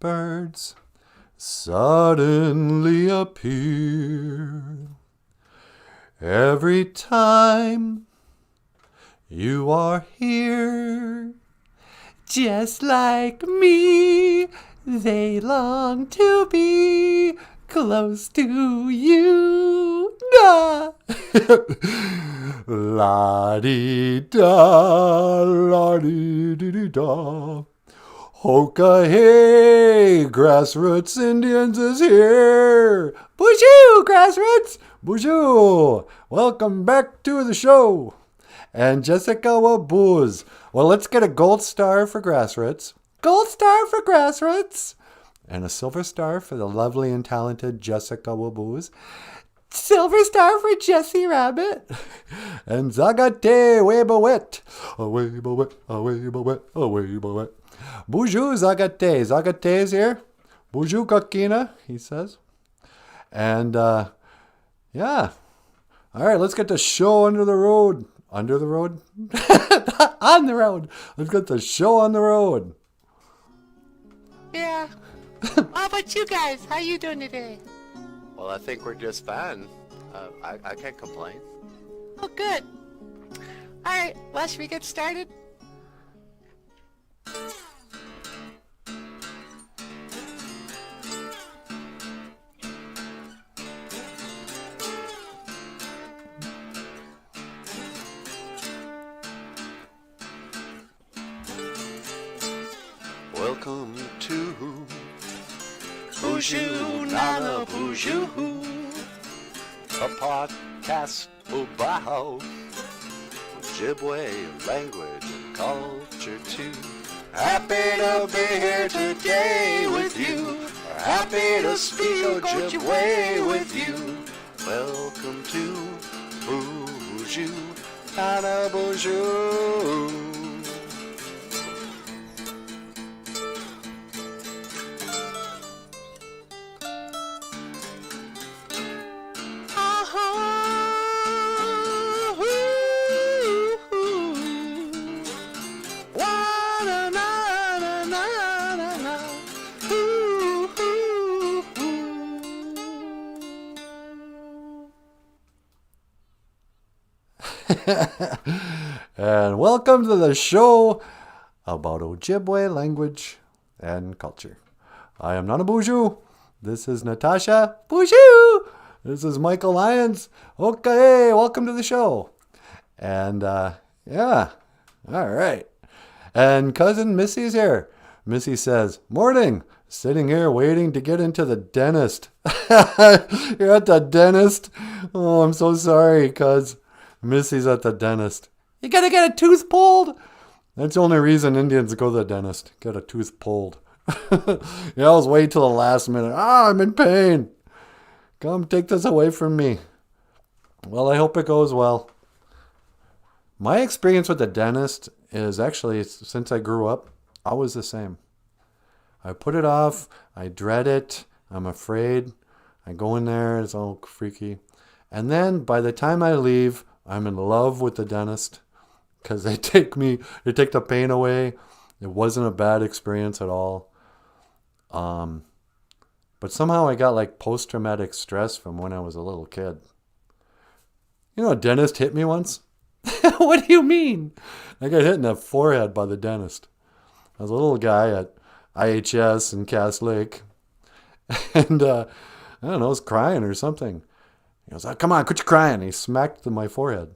birds suddenly appear. Every time you are here, just like me, they long to be close to you. Da. La-dee-da, la-dee-dee-dee-da. Hoka hey, Grassroots Indians is here. Boozhoo, Grassroots. Boozhoo. Welcome back to the show. And Jessica Waboos. Well, let's get a gold star for Grassroots. Gold star for Grassroots. And a silver star for the lovely and talented Jessica Waboos. Silver star for Jessie Rabbit. And Zagate Webawet. Awebawet, awebawet, awebawet. Boozhoo Zagate. Zagate is here. Boozhoo Kakina, he says. And, yeah. All right, let's get the show under the road. Under the road? On the road. Let's get the show on the road. Yeah. How about you guys? How you doing today? Well, I think we're just fine. I can't complain. Oh, good. All right, well, should we get started? Welcome to Boozhoo Nanaboozhoo, a podcast about Ojibwe language and culture too. Happy to be here today with you. Happy to speak Ojibwe with you. Welcome to Boozhoo Nanaboozhoo. And welcome to the show about Ojibwe language and culture. I am Nanaboozhoo. This is Natasha. Boozhoo. This is Michael Lyons. Okay, welcome to the show. And yeah, all right. And cousin Missy's here. Missy says, "Morning. Sitting here waiting to get into the dentist." You're at the dentist? Oh, I'm so sorry, cuz Missy's at the dentist. You gotta get a tooth pulled? That's the only reason Indians go to the dentist. Get a tooth pulled. You always wait till the last minute. I'm in pain. Come take this away from me. Well, I hope it goes well. My experience with the dentist is actually, since I grew up, always the same. I put it off. I dread it. I'm afraid. I go in there. It's all freaky. And then by the time I leave, I'm in love with the dentist because they take the pain away. It wasn't a bad experience at all. But somehow I got like post-traumatic stress from when I was a little kid. You know, a dentist hit me once. What do you mean? I got hit in the forehead by the dentist. I was a little guy at IHS in Cass Lake. And I don't know, I was crying or something. He goes, "Oh, come on, quit your crying." He smacked my forehead.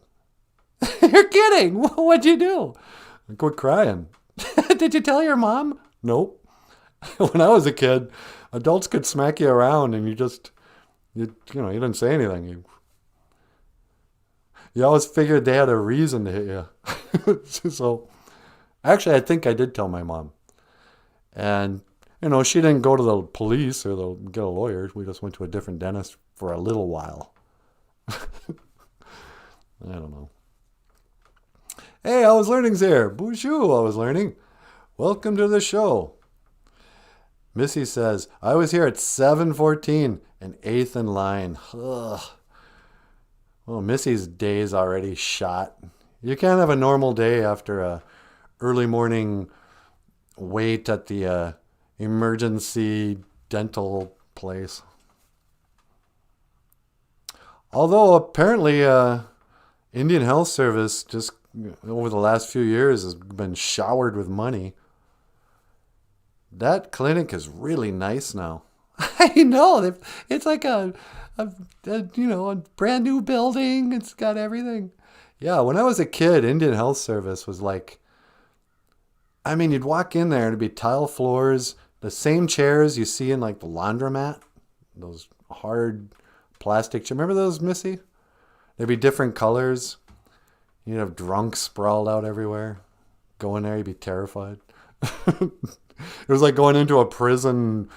You're kidding. What'd you do? I quit crying. Did you tell your mom? Nope. When I was a kid, adults could smack you around and you didn't say anything. You always figured they had a reason to hit you. So, actually, I think I did tell my mom. And, she didn't go to the police or get a lawyer. We just went to a different dentist for a little while. I don't know. Hey, I was learning's here. Boozhoo, I was learning. Welcome to the show. Missy says, "I was here at 7:14 and 8th in line." Ugh. Well, Missy's day's already shot. You can't have a normal day after a early morning wait at the emergency dental place. Although apparently Indian Health Service just over the last few years has been showered with money. That clinic is really nice now. I know. It's like a brand new building. It's got everything. Yeah, when I was a kid, Indian Health Service was like, I mean, you'd walk in there and it'd be tile floors, the same chairs you see in like the laundromat, those hard plastic chairs. Remember those, Missy? They'd be different colors. You'd have drunks sprawled out everywhere. Go in there, you'd be terrified. It was like going into a prison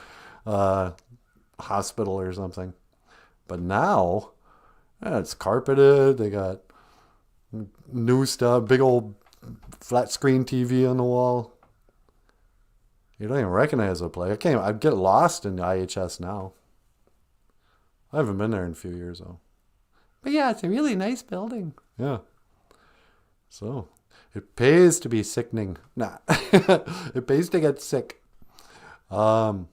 hospital or something. But now, it's carpeted. They got new stuff, big old flat screen TV on the wall. You don't even recognize the place. I'd get lost in IHS now. I haven't been there in a few years though. But yeah, it's a really nice building. Yeah. So, it pays to be sickening. Nah. It pays to get sick. But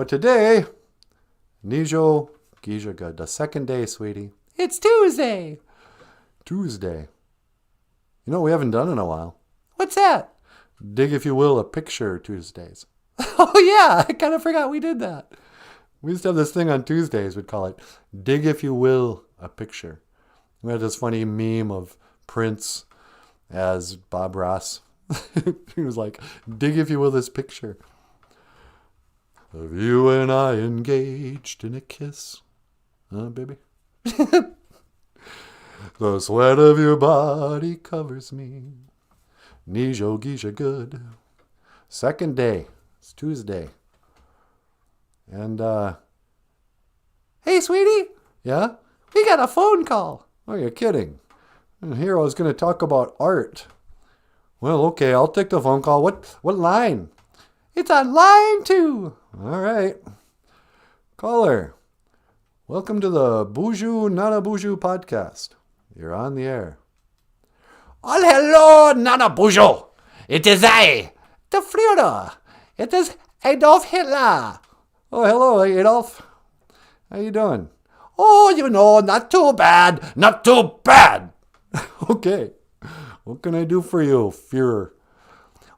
today, Nijo Gijaga, the second day, sweetie. It's Tuesday. Tuesday. You know what we haven't done in a while? What's that? Dig, if you will, a picture Tuesdays. Oh yeah, I kind of forgot we did that. We used to have this thing on Tuesdays. We'd call it Dig, if you will, a picture. We had this funny meme of Prince as Bob Ross. He was like, dig, if you will, this picture of you and I engaged in a kiss. Huh, baby? The sweat of your body covers me. Nijo Gisha good. Second day. It's Tuesday. And, hey, sweetie. Yeah? We got a phone call. Oh, you're kidding. And here I was going to talk about art. Well, okay, I'll take the phone call. What line? It's on line 2. All right. Caller, welcome to the Boozhoo Nanaboozhoo podcast. You're on the air. Oh, hello, Nanaboozhoo. It is I, the Führer. It is Adolf Hitler. Oh, hello, Adolf. How you doing? Oh, not too bad. Not too bad. Okay. What can I do for you, Führer?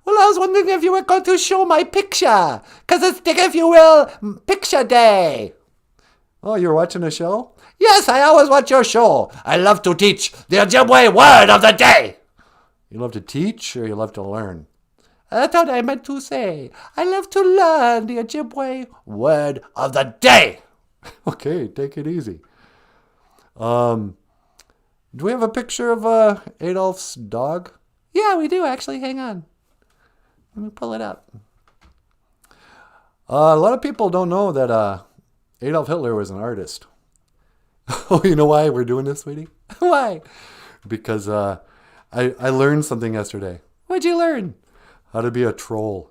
Well, I was wondering if you were going to show my picture. Because it's, if you will, picture day. Oh, you're watching a show? Yes, I always watch your show. I love to teach the Ojibwe word of the day. You love to teach or you love to learn? That's what I meant to say. I love to learn the Ojibwe word of the day. Okay, take it easy. Do we have a picture of Adolf's dog? Yeah, we do actually. Hang on. Let me pull it up. A lot of people don't know that Adolf Hitler was an artist. Oh, you know why we're doing this, sweetie? Why? Because I learned something yesterday. What'd you learn? How to be a troll.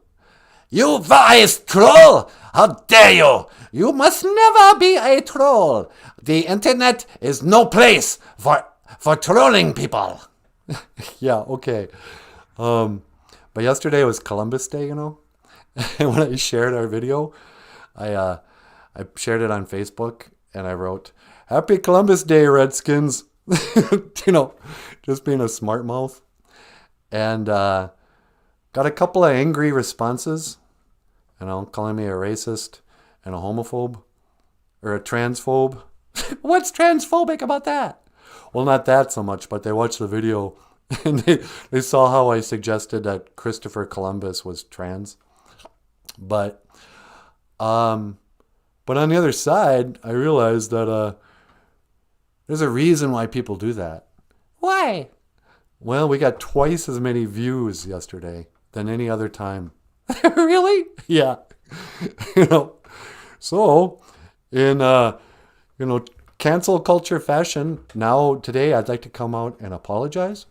You wise troll! How dare you! You must never be a troll. The internet is no place for trolling people. Yeah, okay. But yesterday was Columbus Day, you know? And when I shared our video, I shared it on Facebook and I wrote, Happy Columbus Day, Redskins. You know, just being a smart mouth. And got a couple of angry responses, you know, calling me a racist and a homophobe or a transphobe. What's transphobic about that? Well, not that so much, but they watched the video and they saw how I suggested that Christopher Columbus was trans. But on the other side, I realized that there's a reason why people do that. Why? Well, we got twice as many views yesterday than any other time. Really? Yeah. You know, so in cancel culture fashion, now today I'd like to come out and apologize.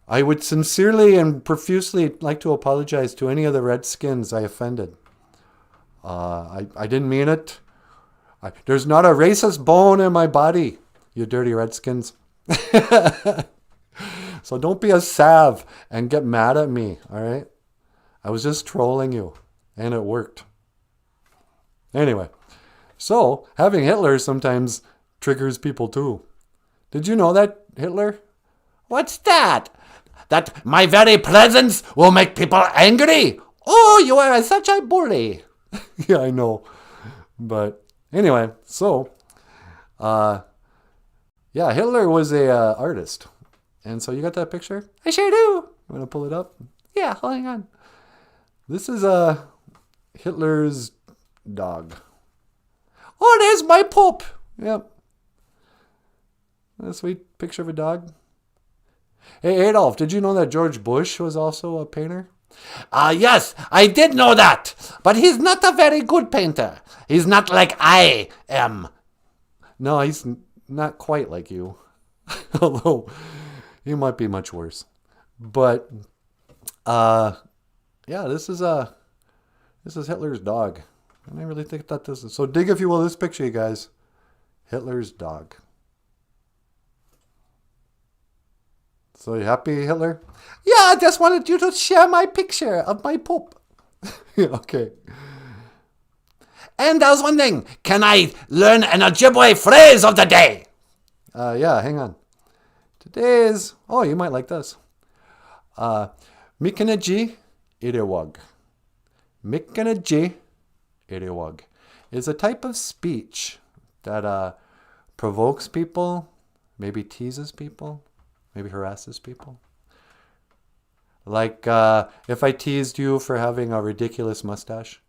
I would sincerely and profusely like to apologize to any of the Redskins I offended. I didn't mean it. There's not a racist bone in my body, you dirty Redskins. So don't be a salve and get mad at me, all right? I was just trolling you, and it worked. Anyway, so having Hitler sometimes triggers people too. Did you know that, Hitler? What's that? That my very presence will make people angry? Oh, you are such a bully. Yeah, I know. But anyway, so, yeah, Hitler was a artist. And so you got that picture? I sure do. I'm going to pull it up. Yeah, hang on. This is Hitler's dog. Oh, there's my Pope. Yep. A sweet picture of a dog. Hey, Adolf, did you know that George Bush was also a painter? Yes, I did know that. But he's not a very good painter. He's not like I am. No, he's not quite like you. Although, he might be much worse. But, yeah, this is Hitler's dog. And I really think that this is... So dig, if you will, this picture, you guys. Hitler's dog. So you happy, Hitler? Yeah, I just wanted you to share my picture of my Pope. Yeah, okay. And I was wondering, can I learn an Ojibwe phrase of the day? Yeah, hang on. Today's... Oh, you might like this. Mikanaji Irewag. Mikanaji Irewag is a type of speech that provokes people, maybe teases people, maybe harasses people. Like if I teased you for having a ridiculous mustache.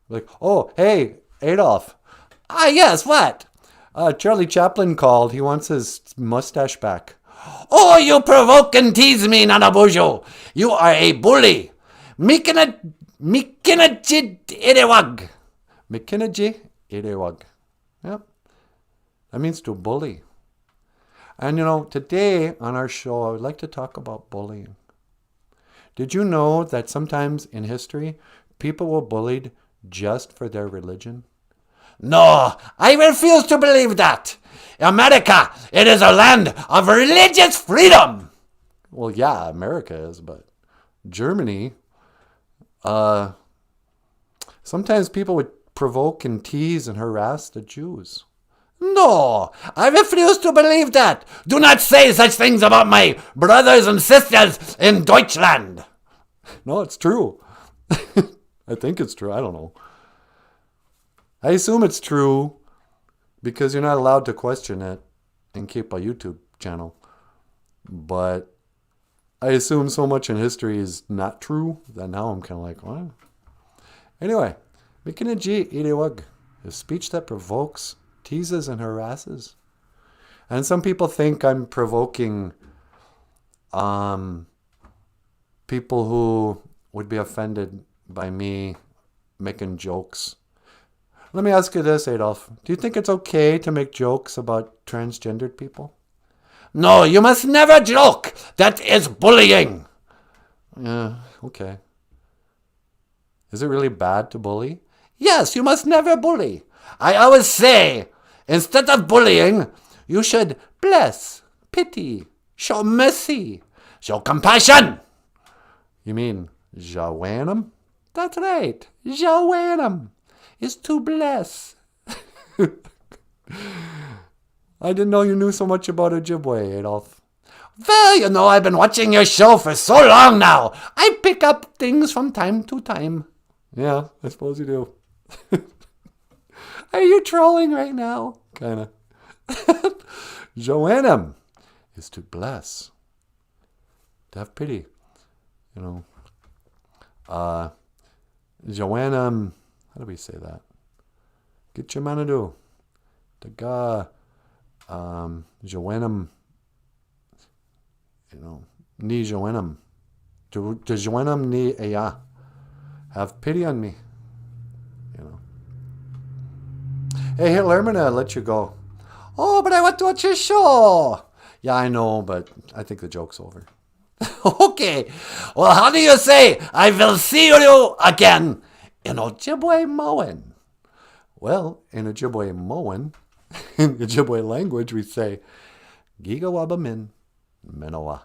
Like, oh, hey, Adolf. Ah, yes, what? Charlie Chaplin called. He wants his mustache back. Oh, you provoke and tease me, Nanaboozhoo. You are a bully. Mikinajid Irewag. Mikinaji Irewag. Yep. That means to bully. And you know, today on our show, I would like to talk about bullying. Did you know that sometimes in history, people were bullied just for their religion? No, I refuse to believe that. America, it is a land of religious freedom. Well, yeah, America is, but Germany, sometimes people would provoke and tease and harass the Jews. No, I refuse to believe that. Do not say such things about my brothers and sisters in Deutschland. No, it's true. I think it's true. I don't know. I assume it's true because you're not allowed to question it and keep a YouTube channel. But I assume so much in history is not true that now I'm kind of like, what? Anyway, Mikinaji Irewag is speech that provokes, teases, and harasses. And some people think I'm provoking people who would be offended by me making jokes. Let me ask you this, Adolf. Do you think it's okay to make jokes about transgendered people? No, you must never joke. That is bullying. Yeah, okay. Is it really bad to bully? Yes, you must never bully. I always say, instead of bullying, you should bless, pity, show mercy, show compassion. You mean Jawanum? That's right. Jawanum is to bless. I didn't know you knew so much about Ojibwe, Adolf. Well, you know, I've been watching your show for so long now. I pick up things from time to time. Yeah, I suppose you do. Are you trolling right now? Kinda. Joannem is to bless. To have pity. You know. Joannem, how do we say that? Get your manadu. Daga. Joannem. You know. Ni Joannem. To Joannem ni eya. Have pity on me. You know. Hey, Hitler, I'm going to let you go. Oh, but I want to watch your show. Yeah, I know, but I think the joke's over. Okay. Well, how do you say, I will see you again in Ojibwe Moen? Well, in Ojibwe Moen, in Ojibwe language, we say, Gigawabamin Menoa.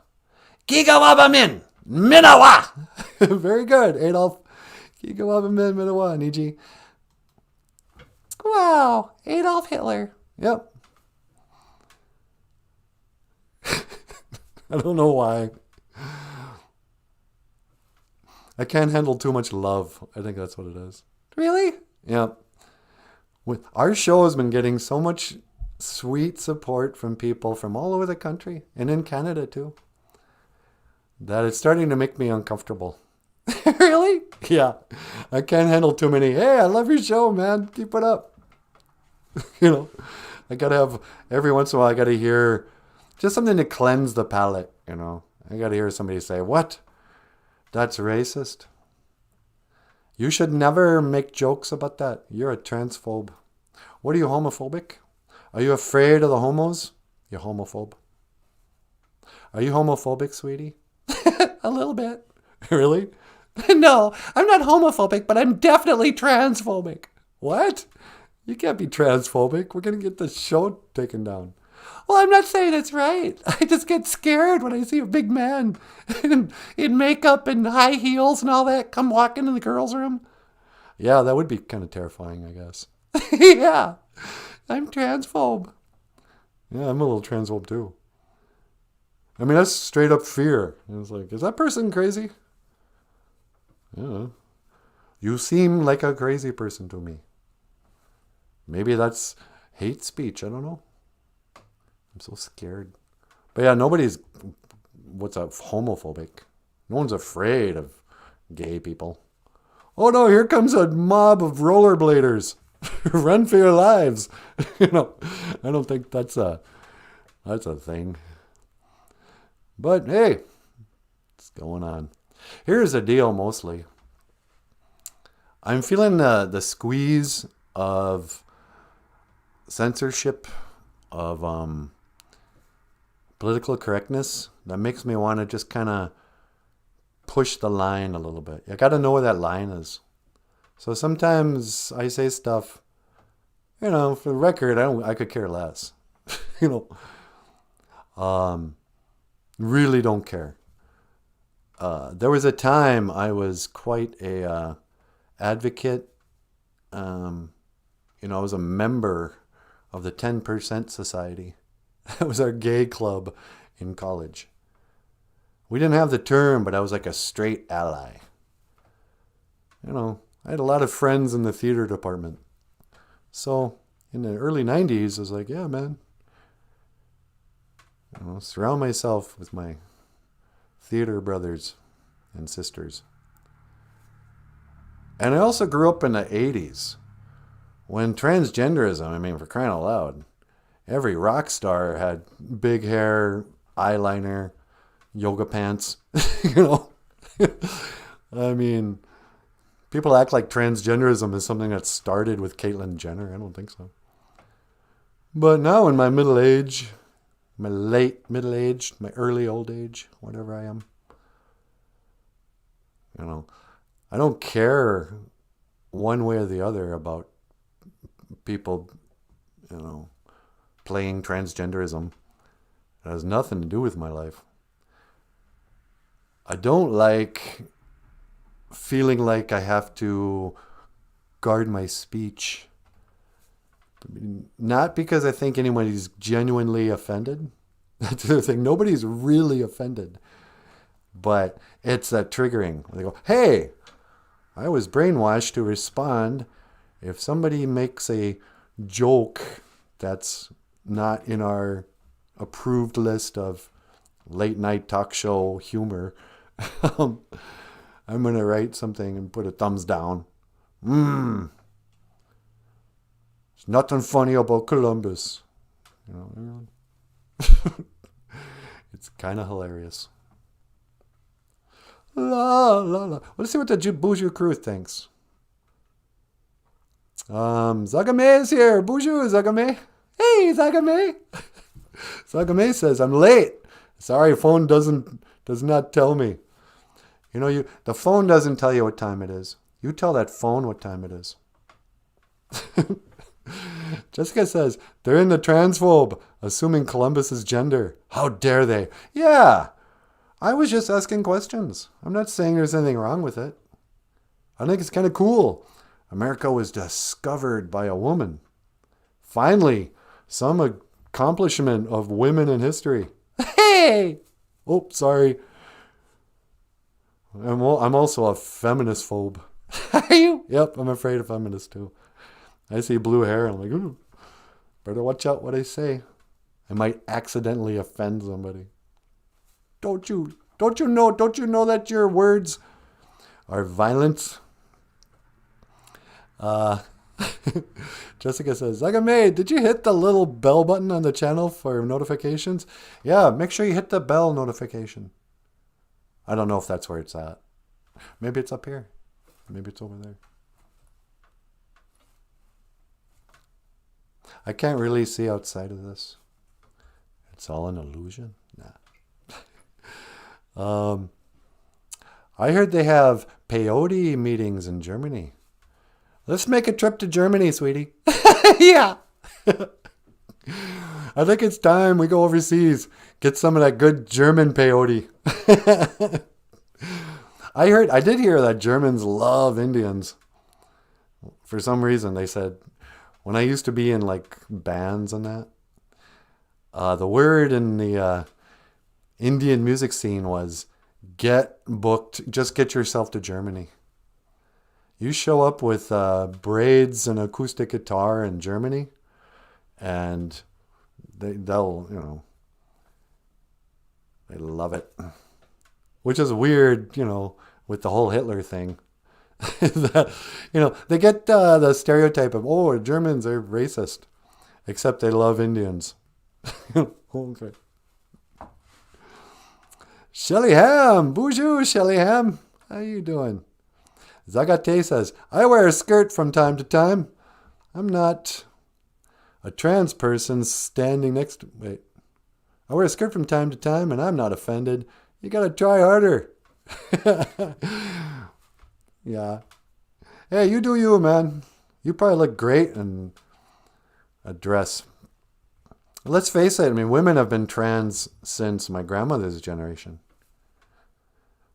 Gigawabamin. Minawa! Very good, Adolf. Minawa, Niji. Wow, Adolf Hitler. Yep. I don't know why. I can't handle too much love. I think that's what it is. Really? Yep. Our show has been getting so much sweet support from people from all over the country and in Canada too, that it's starting to make me uncomfortable. Really? Yeah. I can't handle too many, hey, I love your show, man. Keep it up. I got to have, every once in a while, I got to hear just something to cleanse the palate, I got to hear somebody say, what? That's racist. You should never make jokes about that. You're a transphobe. What are you, homophobic? Are you afraid of the homos? You're homophobe. Are you homophobic, sweetie? A little bit. Really? No, I'm not homophobic, but I'm definitely transphobic. What? You can't be transphobic. We're going to get the show taken down. Well, I'm not saying it's right. I just get scared when I see a big man in makeup and high heels and all that come walking in the girls' room. Yeah, that would be kind of terrifying, I guess. Yeah, I'm transphobe. Yeah, I'm a little transphobe too. I mean, that's straight up fear. It's like, is that person crazy? Yeah. You seem like a crazy person to me. Maybe that's hate speech. I don't know. I'm so scared. But yeah, nobody's, homophobic. No one's afraid of gay people. Oh no, here comes a mob of rollerbladers. Run for your lives. I don't think that's a thing. But hey, what's going on? Here's the deal mostly. I'm feeling the squeeze of censorship, of political correctness that makes me want to just kind of push the line a little bit. I got to know where that line is. So sometimes I say stuff, for the record, I could care less. Really don't care. There was a time I was quite a advocate. I was a member of the 10% Society. That was our gay club in college. We didn't have the term, but I was like a straight ally. I had a lot of friends in the theater department. So in the early 90s, I was like, yeah, man. Surround myself with my theater brothers and sisters. And I also grew up in the 80s when transgenderism, for crying out loud, every rock star had big hair, eyeliner, yoga pants. People act like transgenderism is something that started with Caitlyn Jenner. I don't think so. But now in my middle age, my late middle age, my early old age, whatever I am, I don't care one way or the other about people, playing transgenderism. It has nothing to do with my life. I don't like feeling like I have to guard my speech. Not because I think anybody's genuinely offended. That's the other thing. Nobody's really offended. But it's that triggering. They go, hey, I was brainwashed to respond if somebody makes a joke that's not in our approved list of late night talk show humor. I'm going to write something and put a thumbs down. There's nothing funny about Columbus. It's kind of hilarious. La, la, la. Let's see what the Boozhoo crew thinks. Zagame is here. Boozhoo, Zagame. Hey, Zagame. Zagame says, I'm late. Sorry, phone does not tell me. The phone doesn't tell you what time it is. You tell that phone what time it is. Jessica says, they're in the transphobe, assuming Columbus's gender. How dare they? Yeah. I was just asking questions. I'm not saying there's anything wrong with it. I think it's kind of cool. America was discovered by a woman. Finally, some accomplishment of women in history. Hey! Oh, sorry. I'm also a feminist phobe. Are you? Yep, I'm afraid of feminists too. I see blue hair and I'm like, ooh, better watch out what I say. I might accidentally offend somebody. Don't you know that your words are violence? Jessica says, Zagame, did you hit the little bell button on the channel for notifications? Yeah, make sure you hit the bell notification. I don't know if that's where it's at. Maybe it's up here. Maybe it's over there. I can't really see outside of this. It's all an illusion? Nah. I heard they have peyote meetings in Germany. Let's make a trip to Germany, sweetie. Yeah. I think it's time we go overseas. Get some of that good German peyote. I did hear that Germans love Indians. For some reason, they said, when I used to be in like bands and that, the word in the Indian music scene was get booked, just get yourself to Germany. You show up with braids and acoustic guitar in Germany, and they'll they love it. Which is weird, with the whole Hitler thing. That, they get the stereotype of, oh, Germans are racist, except they love Indians. Okay. Shelly Ham, Boozhoo, Shelly Ham, how you doing? Zagate says, I wear a skirt from time to time. I'm not a trans person standing next to... Wait. I wear a skirt from time to time, and I'm not offended. You gotta try harder. Yeah. Hey, you do you, man. You probably look great in a dress. Let's face it, women have been trans since my grandmother's generation.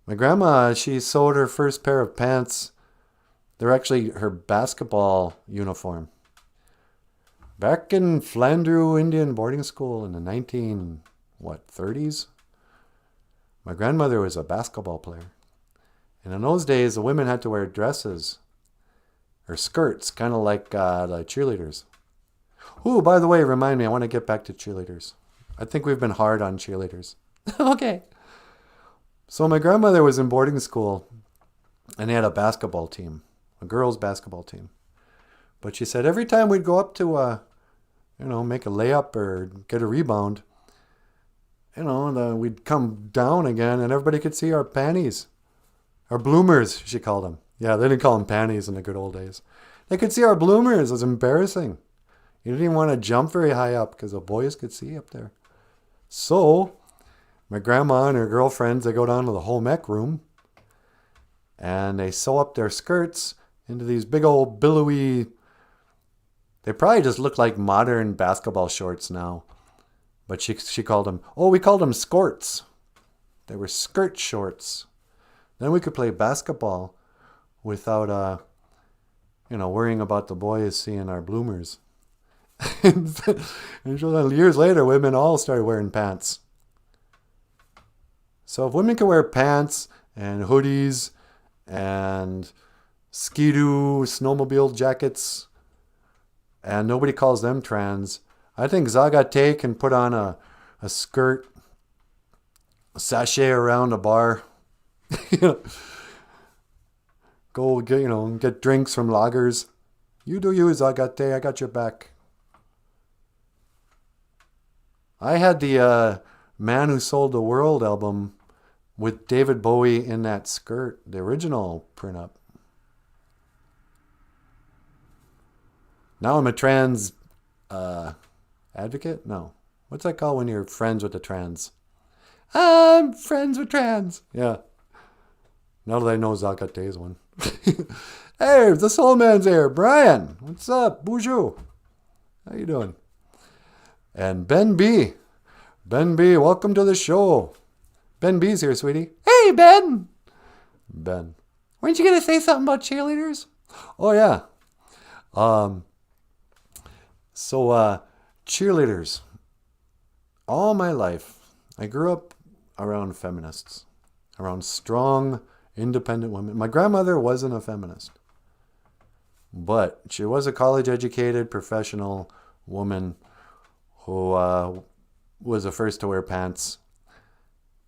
My grandma, she sewed her first pair of pants. They're actually her basketball uniform. Back in Flandreau Indian boarding school in the 30s, my grandmother was a basketball player. And in those days, the women had to wear dresses or skirts, kind of like the cheerleaders. Ooh, by the way, remind me, I want to get back to cheerleaders. I think we've been hard on cheerleaders. Okay. So my grandmother was in boarding school, and they had a basketball team, a girls' basketball team. But she said every time we'd go up to, make a layup or get a rebound, we'd come down again, and everybody could see our panties. Our bloomers, she called them. Yeah, they didn't call them panties in the good old days. They could see our bloomers. It was embarrassing. You didn't even want to jump very high up because the boys could see up there. So my grandma and her girlfriends, they go down to the home ec room and they sew up their skirts into these big old billowy, they probably just look like modern basketball shorts now. But she called them, we called them skirts. They were skirt shorts. Then we could play basketball without, worrying about the boys seeing our bloomers. And so years later, women all started wearing pants. So if women can wear pants and hoodies and ski-doo, snowmobile jackets, and nobody calls them trans, I think Zagate can put on a skirt, a sachet around a bar, go get drinks from lagers. You do you, Zagate. I got your back. I had the Man Who Sold the World album with David Bowie in that skirt, the original print-up. Now I'm a trans advocate? No. What's that called when you're friends with the trans? I'm friends with trans. Yeah. Now that I know Zagate's one. Hey, the soul man's here. Brian, what's up? Boozhoo. How you doing? And Ben B. Ben B, welcome to the show. Ben B's here, sweetie. Hey, Ben! Ben. Weren't you going to say something about cheerleaders? Oh, yeah. So, cheerleaders. All my life, I grew up around feminists, around strong, independent women. My grandmother wasn't a feminist, but she was a college-educated, professional woman who was the first to wear pants.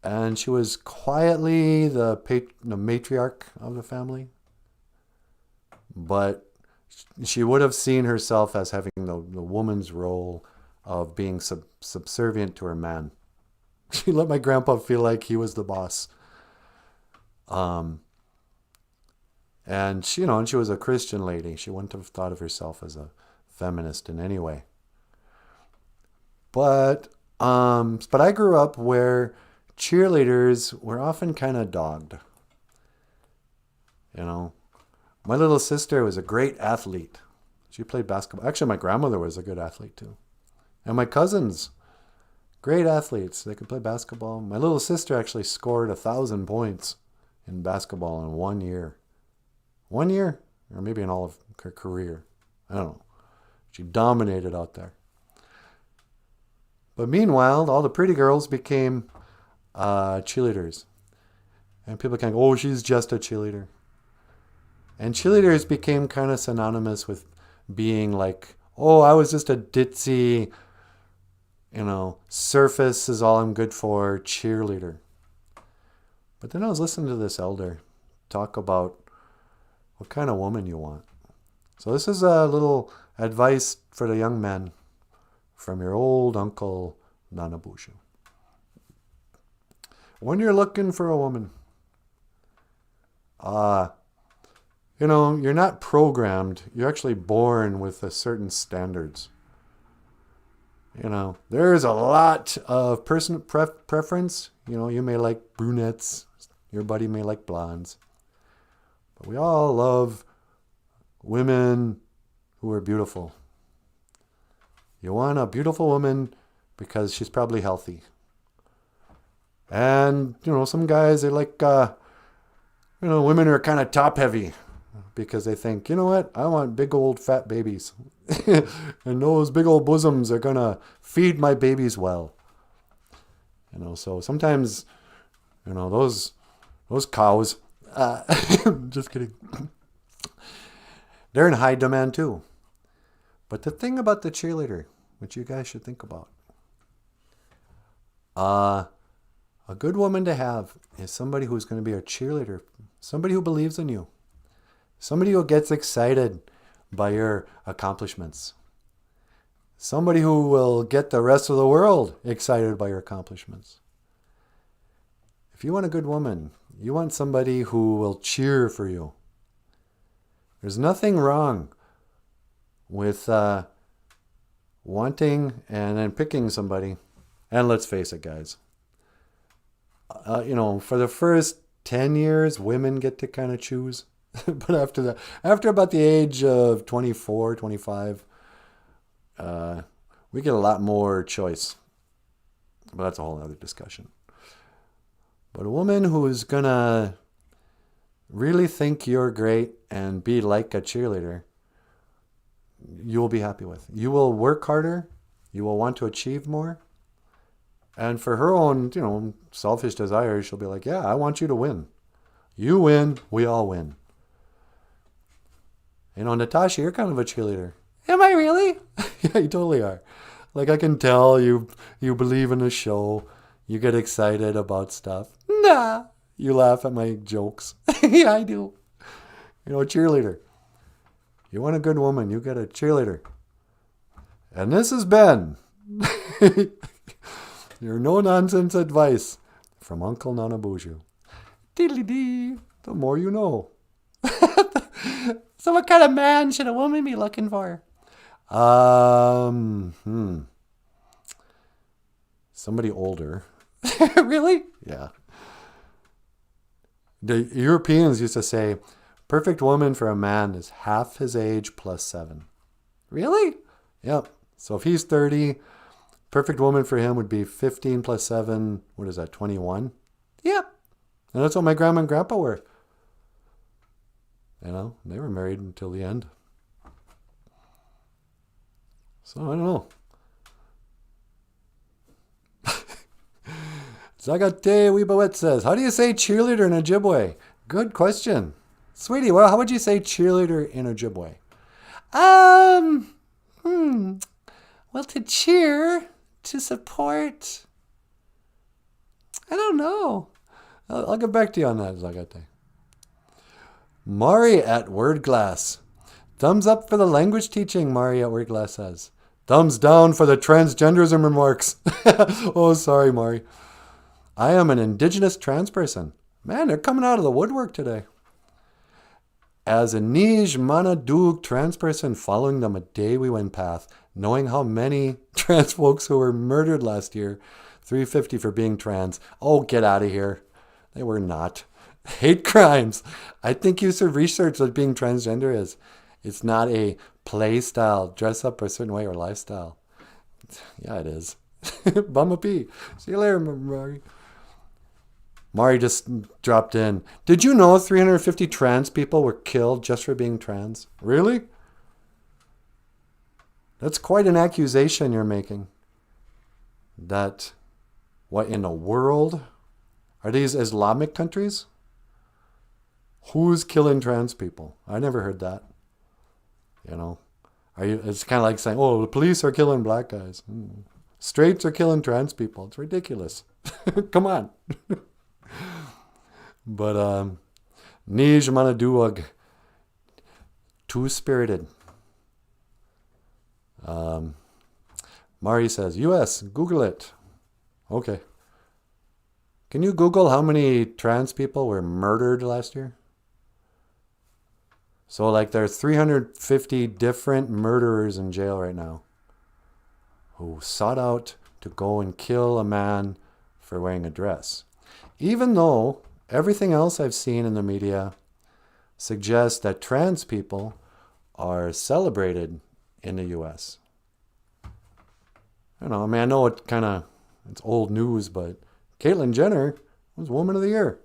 And she was quietly the matriarch of the family. But she would have seen herself as having the woman's role of being subservient to her man. She let my grandpa feel like he was the boss. And she, and she was a Christian lady. She wouldn't have thought of herself as a feminist in any way. But I grew up where cheerleaders were often kind of dogged. My little sister was a great athlete. She played basketball. Actually, my grandmother was a good athlete too. And my cousins, great athletes. They could play basketball. My little sister actually scored 1,000 points in basketball in 1 year. 1 year? Or maybe in all of her career. I don't know. She dominated out there. But meanwhile, all the pretty girls became cheerleaders. And people kind of go, oh, she's just a cheerleader. And cheerleaders became kind of synonymous with being like, oh, I was just a ditzy, surface is all I'm good for, cheerleader. But then I was listening to this elder talk about what kind of woman you want. So this is a little advice for the young men from your old uncle, Nanaboozhoo. When you're looking for a woman, you're not programmed. You're actually born with a certain standards. There's a lot of personal preference. You may like brunettes. Your buddy may like blondes. But we all love women who are beautiful. You want a beautiful woman because she's probably healthy. And, some guys, they like, women are kind of top heavy because they think, you know what, I want big old fat babies. And those big old bosoms are going to feed my babies well. So sometimes, those cows, just kidding. They're in high demand too. But the thing about the cheerleader, which you guys should think about, a good woman to have is somebody who's going to be a cheerleader, somebody who believes in you, somebody who gets excited by your accomplishments, somebody who will get the rest of the world excited by your accomplishments. If you want a good woman, you want somebody who will cheer for you. There's nothing wrong with wanting and then picking somebody. And let's face it, guys. For the first 10 years, women get to kind of choose. But after that, after about the age of 24, 25, we get a lot more choice. But that's a whole other discussion. But a woman who is going to really think you're great and be like a cheerleader, you will be happy with. You will work harder. You will want to achieve more. And for her own, selfish desires, she'll be like, yeah, I want you to win. You win, we all win. Natasha, you're kind of a cheerleader. Am I really? Yeah, you totally are. Like, I can tell you believe in the show. You get excited about stuff. Nah. You laugh at my jokes. Yeah, I do. A cheerleader. You want a good woman, you get a cheerleader. And this has been your no-nonsense advice from Uncle Nanaboozhoo. Diddly-dee. The more you know. So what kind of man should a woman be looking for? Somebody older. Really? Yeah. The Europeans used to say, perfect woman for a man is half his age plus 7. Really? Yep. So if he's 30, perfect woman for him would be 15 plus 7. What is that, 21? Yep. And that's what my grandma and grandpa were. You know, they were married until the end. So I don't know. Zagate Wibawet says, how do you say cheerleader in Ojibwe? Good question. Sweetie, well, how would you say cheerleader in Ojibwe? Well, to cheer, to support. I don't know. I'll get back to you on that, Zagate. Mari at Wordglass. Thumbs up for the language teaching, Mari at Wordglass says. Thumbs down for the transgenderism remarks. Oh, sorry, Mari. I am an indigenous trans person. Man, they're coming out of the woodwork today. As a Nij Manadug trans person following the Madawiwin path, knowing how many trans folks who were murdered last year, 350 for being trans. Oh, get out of here. They were not. Hate crimes. I think you should research what being transgender is. It's not a play style, dress up a certain way or lifestyle. Yeah, it is. Bumma P. See you later, Mari. Mari just dropped in. Did you know 350 trans people were killed just for being trans? Really? That's quite an accusation you're making. That, what in the world? Are these Islamic countries? Who's killing trans people? I never heard that. You know, it's kind of like saying, oh, the police are killing black guys. Straights are killing trans people. It's ridiculous. Come on. But Nij Manaduag, two-spirited. Mari says, US, Google it. Okay. Can you Google how many trans people were murdered last year? So like there's 350 different murderers in jail right now who sought out to go and kill a man for wearing a dress. Even though everything else I've seen in the media suggests that trans people are celebrated in the US. I don't know, I mean, I know it's old news, but Caitlyn Jenner was Woman of the Year.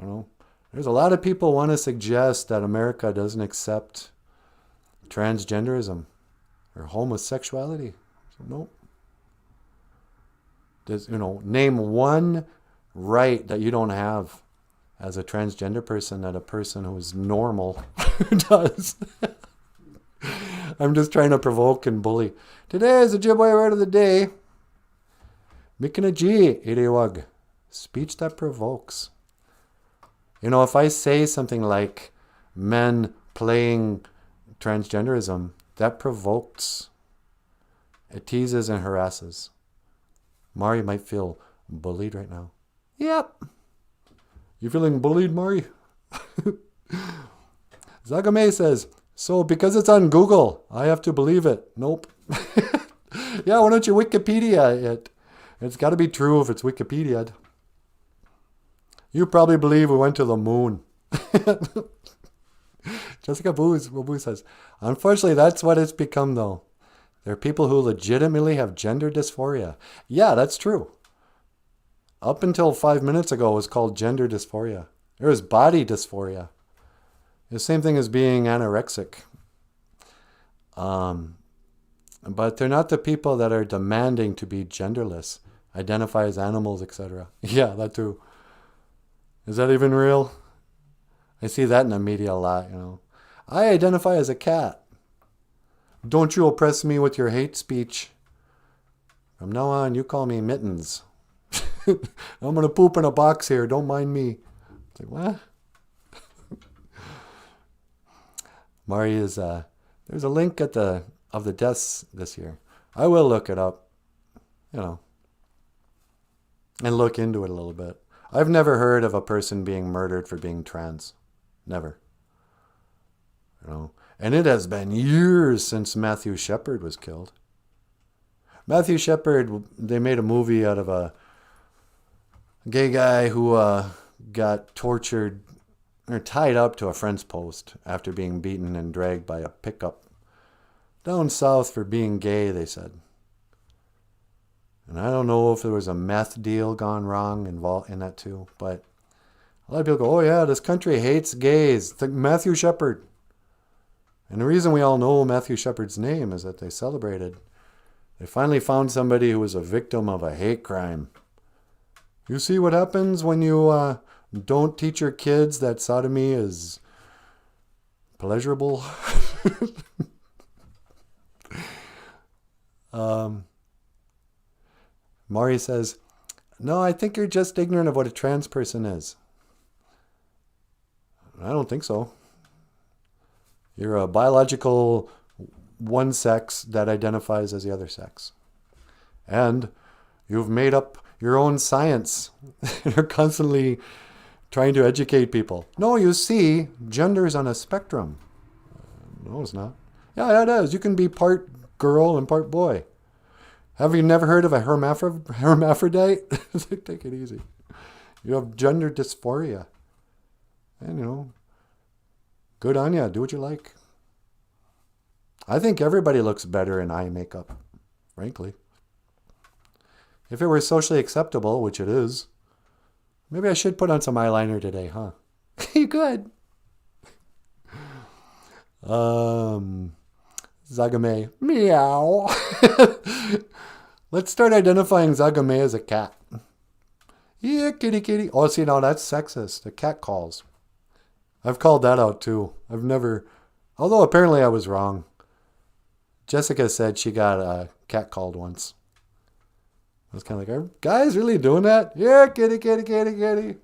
You know, there's a lot of people want to suggest that America doesn't accept transgenderism or homosexuality. So, nope. Name one right that you don't have as a transgender person that a person who's normal does. I'm just trying to provoke and bully. Today is the Ojibwe word of the day. Mikinaji Iriwag. Speech that provokes. You know, if I say something like men playing transgenderism, that provokes. It teases and harasses. Mari might feel bullied right now. Yep. You feeling bullied, Mari? Zagame says, so because it's on Google, I have to believe it. Nope. Yeah, why don't you Wikipedia it? It's got to be true if it's Wikipedia. You probably believe we went to the moon. Jessica Boo says, unfortunately, that's what it's become, though. There are people who legitimately have gender dysphoria. Yeah, that's true. Up until 5 minutes ago, it was called gender dysphoria. There was body dysphoria. The same thing as being anorexic. But they're not the people that are demanding to be genderless, identify as animals, etc. Yeah, that too. Is that even real? I see that in the media a lot, you know. I identify as a cat. Don't you oppress me with your hate speech. From now on, you call me Mittens. I'm going to poop in a box here. Don't mind me. It's like, what? Mari is, there's a link of the deaths this year. I will look it up, you know, and look into it a little bit. I've never heard of a person being murdered for being trans. Never. You know, and it has been years since Matthew Shepard was killed. Matthew Shepard, they made a movie out of a gay guy who got tortured or tied up to a friend's post after being beaten and dragged by a pickup down south for being gay, they said. And I don't know if there was a meth deal gone wrong involved in that too. But a lot of people go, oh yeah, this country hates gays. Think Matthew Shepard. And the reason we all know Matthew Shepard's name is that they finally found somebody who was a victim of a hate crime. You see what happens when you don't teach your kids that sodomy is pleasurable? Maury says, no, I think you're just ignorant of what a trans person is. I don't think so. You're a biological one sex that identifies as the other sex. And you've made up your own science. You're constantly trying to educate people. No, you see, gender's on a spectrum. No, it's not. Yeah, it is. You can be part girl and part boy. Have you never heard of a hermaphrodite? Take it easy. You have gender dysphoria. And, good on you. Do what you like. I think everybody looks better in eye makeup, frankly. If it were socially acceptable, which it is, maybe I should put on some eyeliner today, huh? You could. Zagame. Meow. Let's start identifying Zagame as a cat. Yeah, kitty, kitty. Oh, see, now that's sexist. The cat calls. I've called that out too. Although apparently I was wrong. Jessica said she got a cat called once. I was kind of like, are guys really doing that? Yeah, kitty, kitty, kitty, kitty.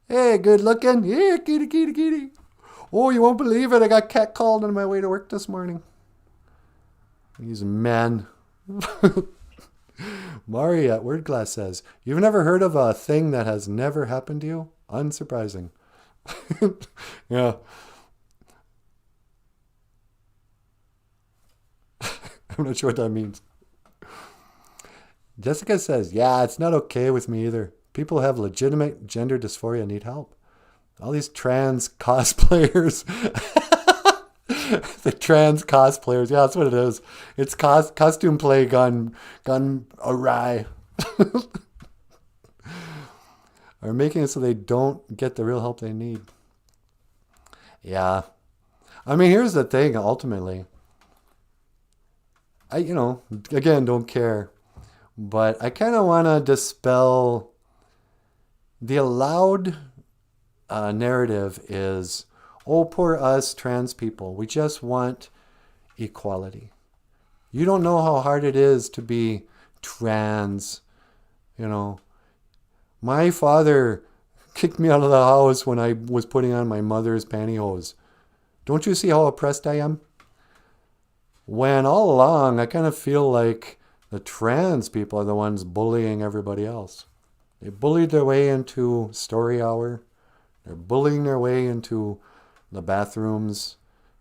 Hey, good looking. Yeah, kitty, kitty, kitty. Oh, you won't believe it. I got cat called on my way to work this morning. These men. Mari at Wordglass says, you've never heard of a thing that has never happened to you? Unsurprising. Yeah. I'm not sure what that means. Jessica says, yeah, it's not okay with me either. People have legitimate gender dysphoria and need help. All these trans cosplayers. The trans cosplayers. Yeah, that's what it is. It's costume play gone awry. Are making it so they don't get the real help they need. Yeah. I mean, here's the thing, ultimately. I again, don't care. But I kind of want to dispel the allowed narrative is, oh, poor us trans people. We just want equality. You don't know how hard it is to be trans. My father kicked me out of the house when I was putting on my mother's pantyhose. Don't you see how oppressed I am? When all along, I kind of feel like the trans people are the ones bullying everybody else. They bullied their way into story hour. They're bullying their way into the bathrooms.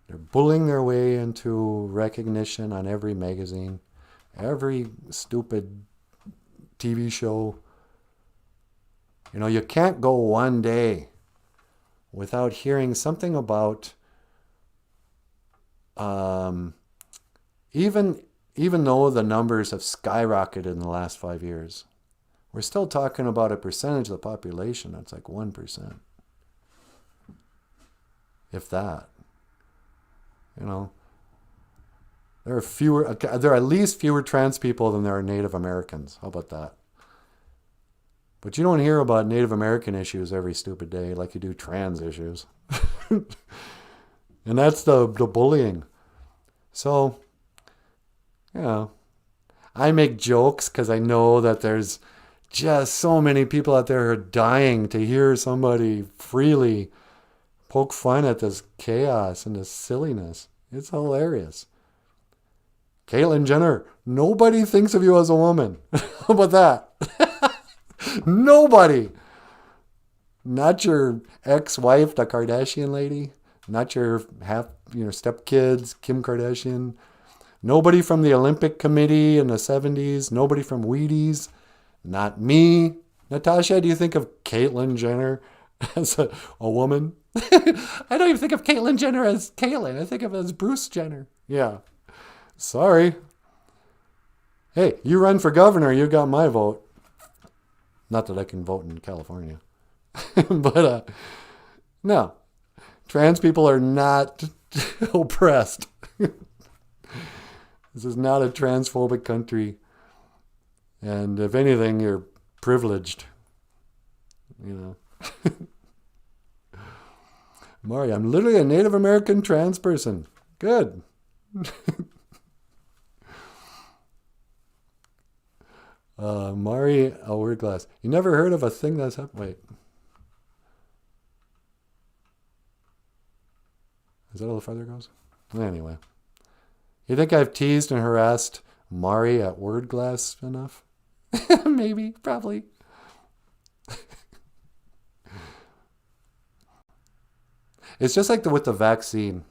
They're bullying their way into recognition on every magazine, every stupid TV show. You can't go one day without hearing something about even though the numbers have skyrocketed in the last 5 years, we're still talking about a percentage of the population that's like 1%. If that. There are at least fewer trans people than there are Native Americans. How about that? But you don't hear about Native American issues every stupid day like you do trans issues. And that's the bullying. So, I make jokes because I know that there's just so many people out there who are dying to hear somebody freely poke fun at this chaos and this silliness. It's hilarious. Caitlyn Jenner, nobody thinks of you as a woman. How about that? Nobody. Not your ex-wife, the Kardashian lady. Not your stepkids, Kim Kardashian. Nobody from the Olympic Committee in the 70s. Nobody from Wheaties. Not me. Natasha, do you think of Caitlyn Jenner as a woman? I don't even think of Caitlyn Jenner as Caitlyn. I think of it as Bruce Jenner. Yeah. Sorry. Hey, you run for governor, you got my vote. Not that I can vote in California. But no, trans people are not oppressed. This is not a transphobic country. And if anything, you're privileged. You know. Mari, I'm literally a Native American trans person. Good. Mari, a word glass. You never heard of a thing that's happened? Wait. Is that how the farther goes? Anyway. You think I've teased and harassed Mari at word glass enough? Maybe, probably. It's just like with the vaccine.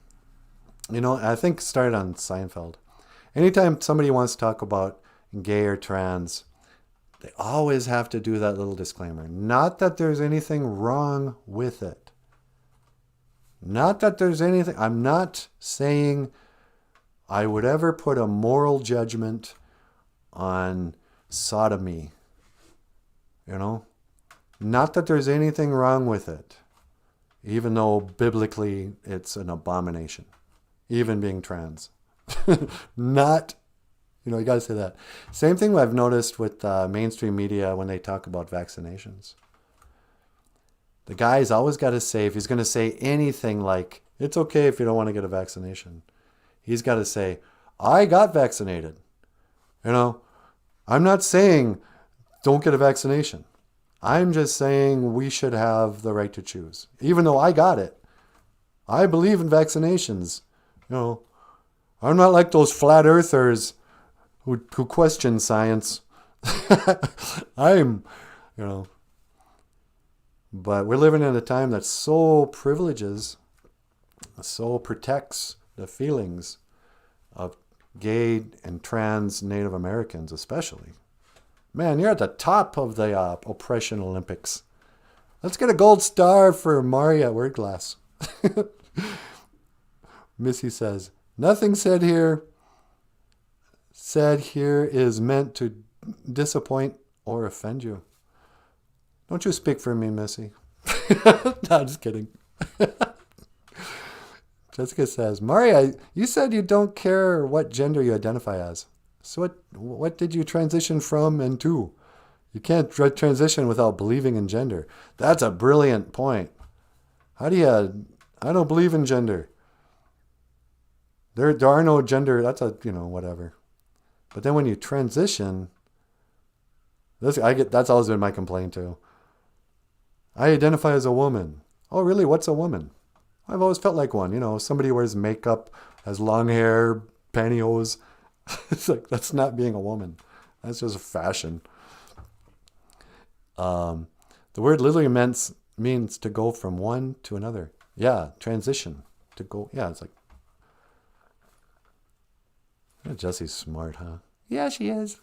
You know, I think it started on Seinfeld. Anytime somebody wants to talk about gay or trans, they always have to do that little disclaimer. Not that there's anything wrong with it. Not that there's anything. I'm not saying I would ever put a moral judgment on sodomy. You know? Not that there's anything wrong with it. Even though biblically it's an abomination. Even being trans. Not, you know, you got to say that. Same thing I've noticed with mainstream media when they talk about vaccinations. The guy's always got to say, if he's going to say anything like, it's okay if you don't want to get a vaccination, he's got to say, I got vaccinated. You know, I'm not saying don't get a vaccination. I'm just saying we should have the right to choose. Even though I got it. I believe in vaccinations. You know, I'm not like those flat earthers who question science. I'm, you know. But we're living in a time that so privileges, so protects the feelings of gay and trans Native Americans especially. Man, you're at the top of the oppression Olympics. Let's get a gold star for Mari at Word Glass. Missy says, nothing said here is meant to disappoint or offend you. Don't you speak for me, Missy. No, I'm just kidding. Jessica says, Mari, you said you don't care what gender you identify as. So what did you transition from and to? You can't transition without believing in gender. That's a brilliant point. How do you... I don't believe in gender. There are no gender... That's a, you know, whatever. But then when you transition... That's always been my complaint too. I identify as a woman. Oh, really? What's a woman? I've always felt like one. You know, somebody who wears makeup, has long hair, pantyhose. It's like, that's not being a woman. That's just a fashion. The word literally means to go from one to another. Yeah, transition. To go, yeah, it's like... Yeah, Jessie's smart, huh? Yeah, she is.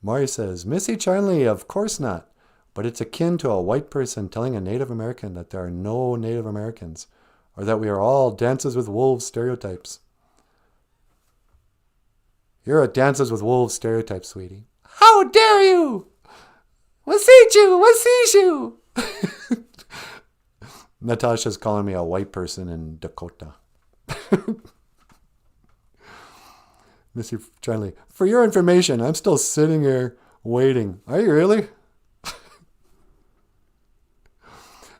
Mari says, Missy Charnley, of course not. But it's akin to a white person telling a Native American that there are no Native Americans, or that we are all Dances with Wolves stereotypes. You're a Dances with Wolves stereotype, sweetie. How dare you! Wasichu! Natasha's calling me a white person in Dakota. Missy Charlie, for your information, I'm still sitting here waiting. Are you really?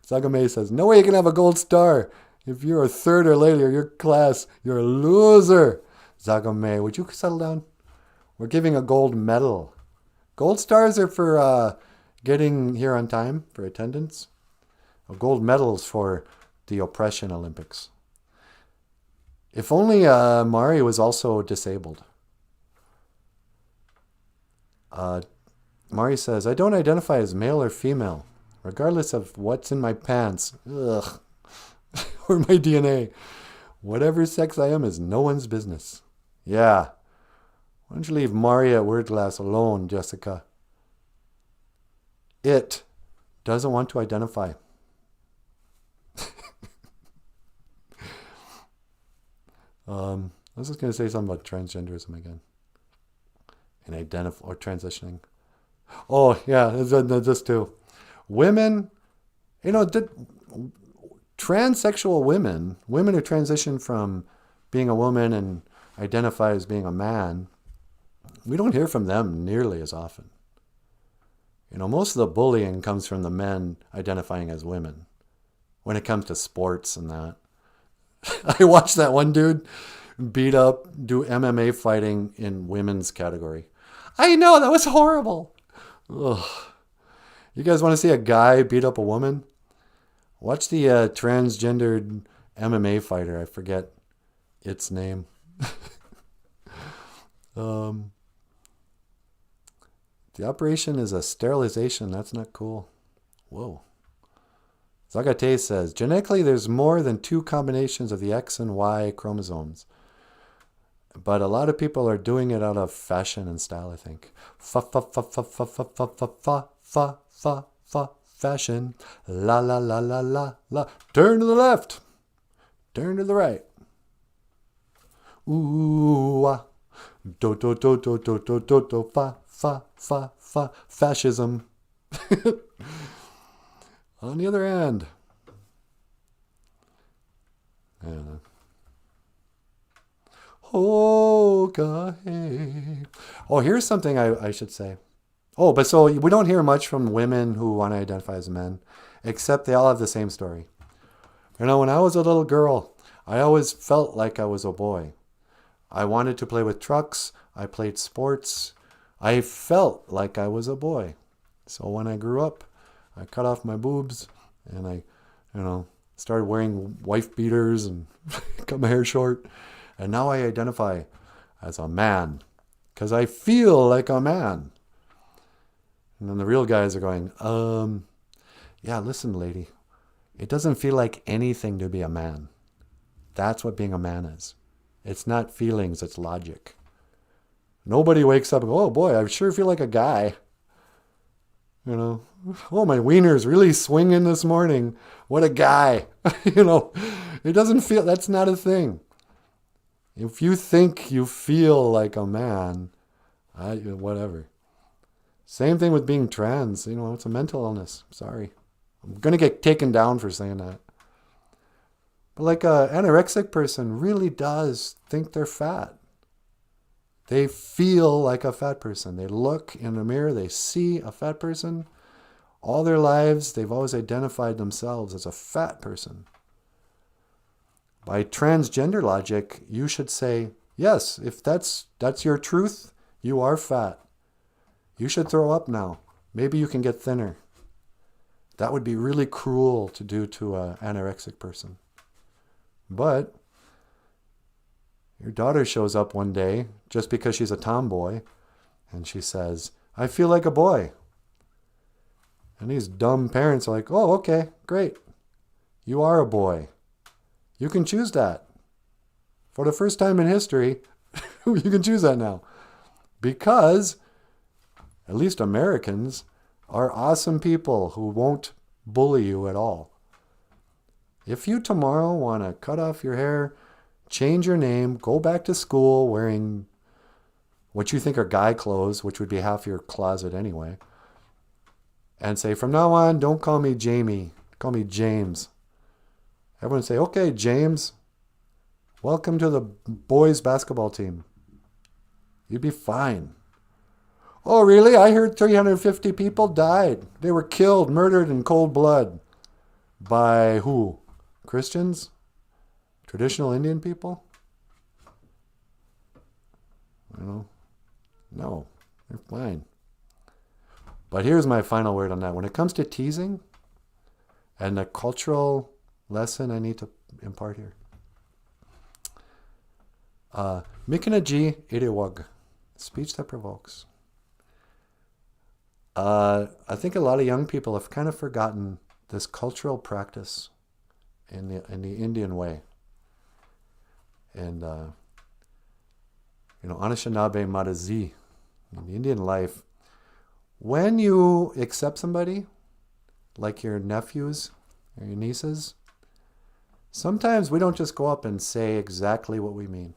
Sagame says, no way you can have a gold star. If you're a third or later, your class, you're a loser. Zagame, would you settle down? We're giving a gold medal. Gold stars are for getting here on time, for attendance. A gold medals for the oppression Olympics. If only Mari was also disabled. Mari says, I don't identify as male or female, regardless of what's in my pants. Ugh. Or my DNA. Whatever sex I am is no one's business. Yeah. Why don't you leave Mari at Word Glass alone, Jessica? It doesn't want to identify. I was just going to say something about transgenderism again. in or transitioning. Oh, yeah, this too. Women, transsexual women who transition from being a woman and identify as being a man, we don't hear from them nearly as often. Most of the bullying comes from the men identifying as women when it comes to sports and that. I watched that one dude do MMA fighting in women's category. I know, that was horrible. Ugh. You guys want to see a guy beat up a woman? Watch the transgendered MMA fighter. I forget its name. The operation is a sterilization. That's not cool. Whoa. Zagate says, genetically, there's more than 2 combinations of the X and Y chromosomes. But a lot of people are doing it out of fashion and style, I think. Fashion. La la la la la la. Turn to the left. Turn to the right. Ooh ah. Do do do do do do do do fa. Fascism. On the other end. I don't know. Oh, God. Oh, here's something I should say. Oh, but so we don't hear much from women who want to identify as men, except they all have the same story. When I was a little girl, I always felt like I was a boy. I wanted to play with trucks. I played sports. I felt like I was a boy. So when I grew up, I cut off my boobs and I, started wearing wife beaters and cut my hair short. And now I identify as a man because I feel like a man. And then the real guys are going, yeah, listen, lady, it doesn't feel like anything to be a man. That's what being a man is. It's not feelings, it's logic. Nobody wakes up and goes, oh boy, I sure feel like a guy. Oh, my wiener's really swinging this morning. What a guy. It doesn't feel, that's not a thing. If you think you feel like a man, whatever. Same thing with being trans. It's a mental illness. Sorry. I'm going to get taken down for saying that. But like an anorexic person really does think they're fat. They feel like a fat person. They look in the mirror, they see a fat person. All their lives, they've always identified themselves as a fat person. By transgender logic, you should say, yes, if that's your truth, you are fat. You should throw up now. Maybe you can get thinner. That would be really cruel to do to an anorexic person. But your daughter shows up one day just because she's a tomboy and she says, I feel like a boy. And these dumb parents are like, oh, okay, great. You are a boy. You can choose that. For the first time in history, you can choose that now. Because at least Americans are awesome people who won't bully you at all. If you tomorrow want to cut off your hair, change your name, go back to school wearing what you think are guy clothes, which would be half your closet anyway, and say, from now on, don't call me Jamie, call me James. Everyone say, okay, James, welcome to the boys basketball team. You'd be fine. Oh, really? I heard 350 people died. They were killed, murdered in cold blood. By who? Christians? Traditional Indian people? No, they're fine. But here's my final word on that. When it comes to teasing and the cultural lesson I need to impart here. Mikinaji iriwag. Speech that provokes. I think a lot of young people have kind of forgotten this cultural practice in the Indian way. And, Anishinaabe Madazi, in the Indian life, when you accept somebody, like your nephews or your nieces, sometimes we don't just go up and say exactly what we mean.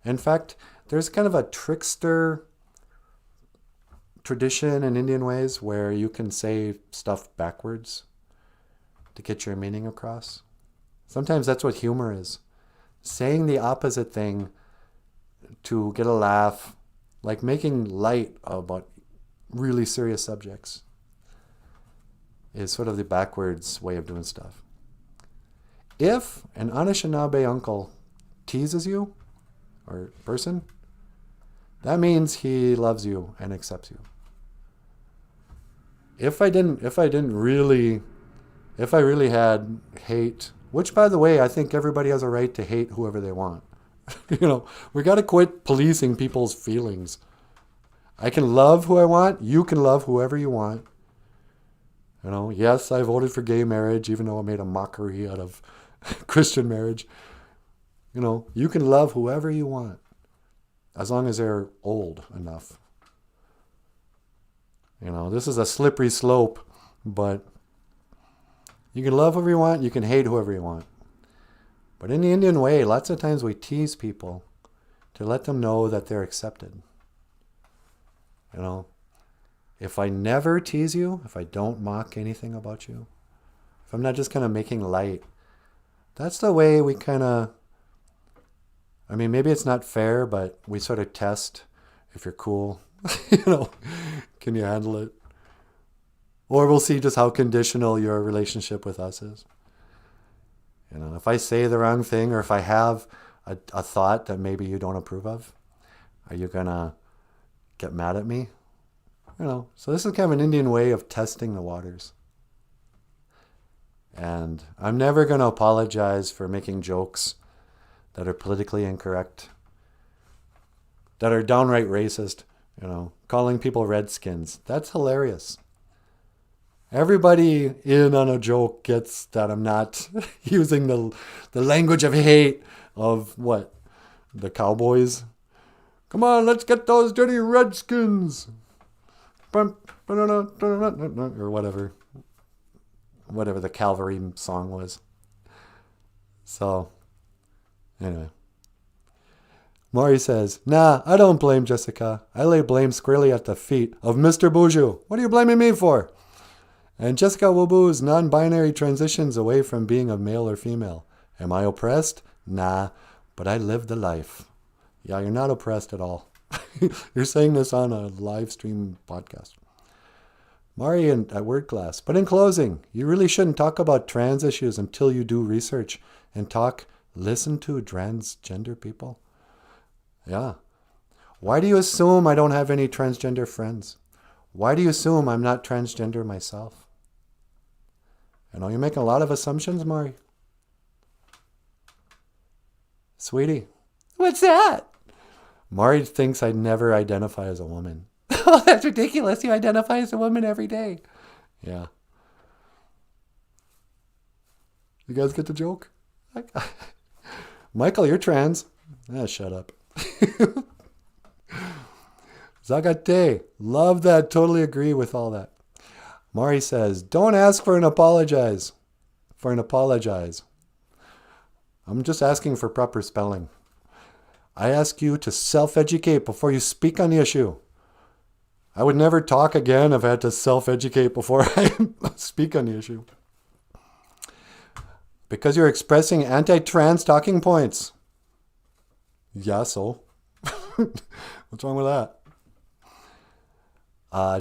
In fact, there's kind of a trickster tradition in Indian ways where you can say stuff backwards to get your meaning across. Sometimes that's what humor is. Saying the opposite thing to get a laugh, like making light about really serious subjects, is sort of the backwards way of doing stuff. If an Anishinaabe uncle teases you, or person, that means he loves you and accepts you. If I really had hate, which by the way, I think everybody has a right to hate whoever they want. We got to quit policing people's feelings. I can love who I want. You can love whoever you want. Yes, I voted for gay marriage, even though I made a mockery out of Christian marriage. You can love whoever you want, as long as they're old enough. This is a slippery slope, but you can love whoever you want, you can hate whoever you want. But in the Indian way, lots of times we tease people to let them know that they're accepted. If I never tease you, if I don't mock anything about you, if I'm not just kind of making light, that's the way we kind of, maybe it's not fair, but we sort of test if you're cool. Can you handle it? Or we'll see just how conditional your relationship with us is. If I say the wrong thing, or if I have a thought that maybe you don't approve of, are you going to get mad at me? So this is kind of an Indian way of testing the waters. And I'm never going to apologize for making jokes that are politically incorrect, that are downright racist, calling people redskins. That's hilarious. Everybody in on a joke gets that I'm not using the language of hate of what? The cowboys? Come on, let's get those dirty redskins. Or whatever the cavalry song was. So, anyway. Maury says, nah, I don't blame Jessica. I lay blame squarely at the feet of Mr. Boozhoo. What are you blaming me for? And Jessica Wooboo's non-binary transitions away from being a male or female. Am I oppressed? Nah, but I live the life. Yeah, you're not oppressed at all. You're saying this on a live stream podcast. Mari at Word Class. But in closing, you really shouldn't talk about trans issues until you do research and listen to transgender people. Yeah. Why do you assume I don't have any transgender friends? Why do you assume I'm not transgender myself? You're making a lot of assumptions, Mari. Sweetie. What's that? Mari thinks I never identify as a woman. Oh, that's ridiculous. You identify as a woman every day. Yeah. You guys get the joke? Michael, you're trans. Shut up. Zagate. Love that. Totally agree with all that. Mari says, don't ask for an apologize. I'm just asking for proper spelling. I ask you to self-educate before you speak on the issue. I would never talk again if I had to self-educate before I speak on the issue. Because you're expressing anti-trans talking points. Yeah, so? What's wrong with that?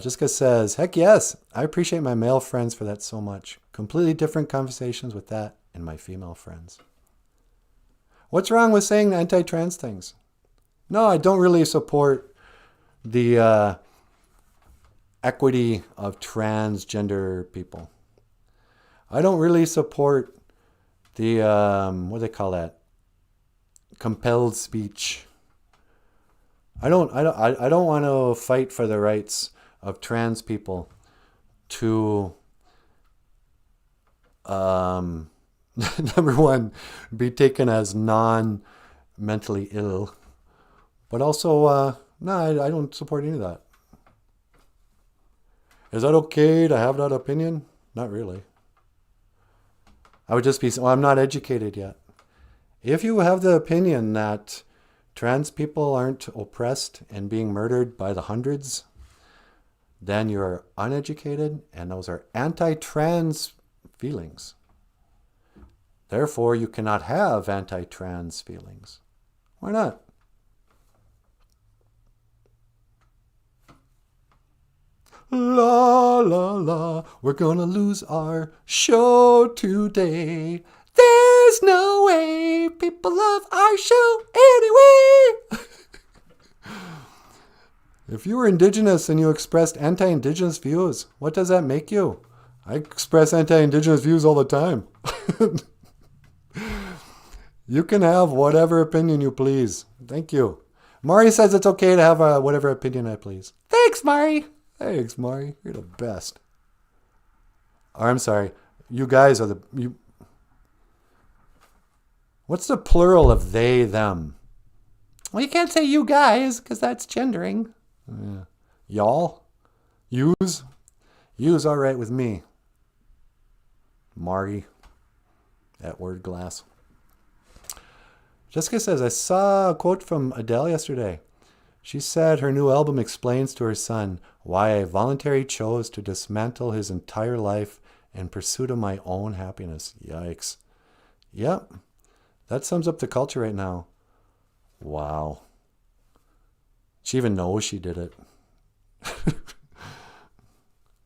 Jessica says, heck yes, I appreciate my male friends for that so much. Completely different conversations with that and my female friends. What's wrong with saying anti-trans things? No, I don't really support the equity of transgender people. I don't really support the, what do they call that? Compelled speech. I don't want to fight for the rights of trans people to, number one, be taken as non-mentally ill. But also, no, I don't support any of that. Is that okay to have that opinion? Not really. I would just be, well, I'm not educated yet. If you have the opinion that trans people aren't oppressed and being murdered by the hundreds, then you're uneducated, and those are anti-trans feelings. Therefore, you cannot have anti-trans feelings. Why not? La la la, we're gonna lose our show today. There's no way people love our show anyway. If you were Indigenous and you expressed anti-Indigenous views, what does that make you? I express anti-Indigenous views all the time. You can have whatever opinion you please. Thank you. Mari says it's okay to have whatever opinion I please. Thanks, Mari. Thanks, Mari. You're the best. Or, I'm sorry. You guys are you. What's the plural of they, them? Well, you can't say you guys because that's gendering. Yeah. Y'all? Yous? Yous all right with me. Mari. At Word Glass. Jessica says, I saw a quote from Adele yesterday. She said her new album explains to her son why I voluntarily chose to dismantle his entire life in pursuit of my own happiness. Yikes. Yep. That sums up the culture right now. Wow. She even knows she did it.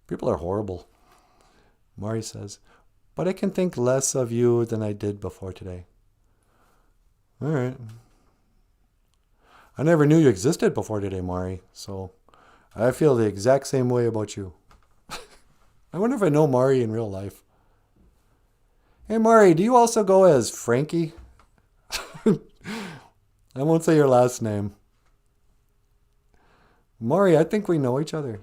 People are horrible. Mari says, but I can think less of you than I did before today. All right. I never knew you existed before today, Mari, so I feel the exact same way about you. I wonder if I know Mari in real life. Hey, Mari, do you also go as Frankie? I won't say your last name. Mari, I think we know each other.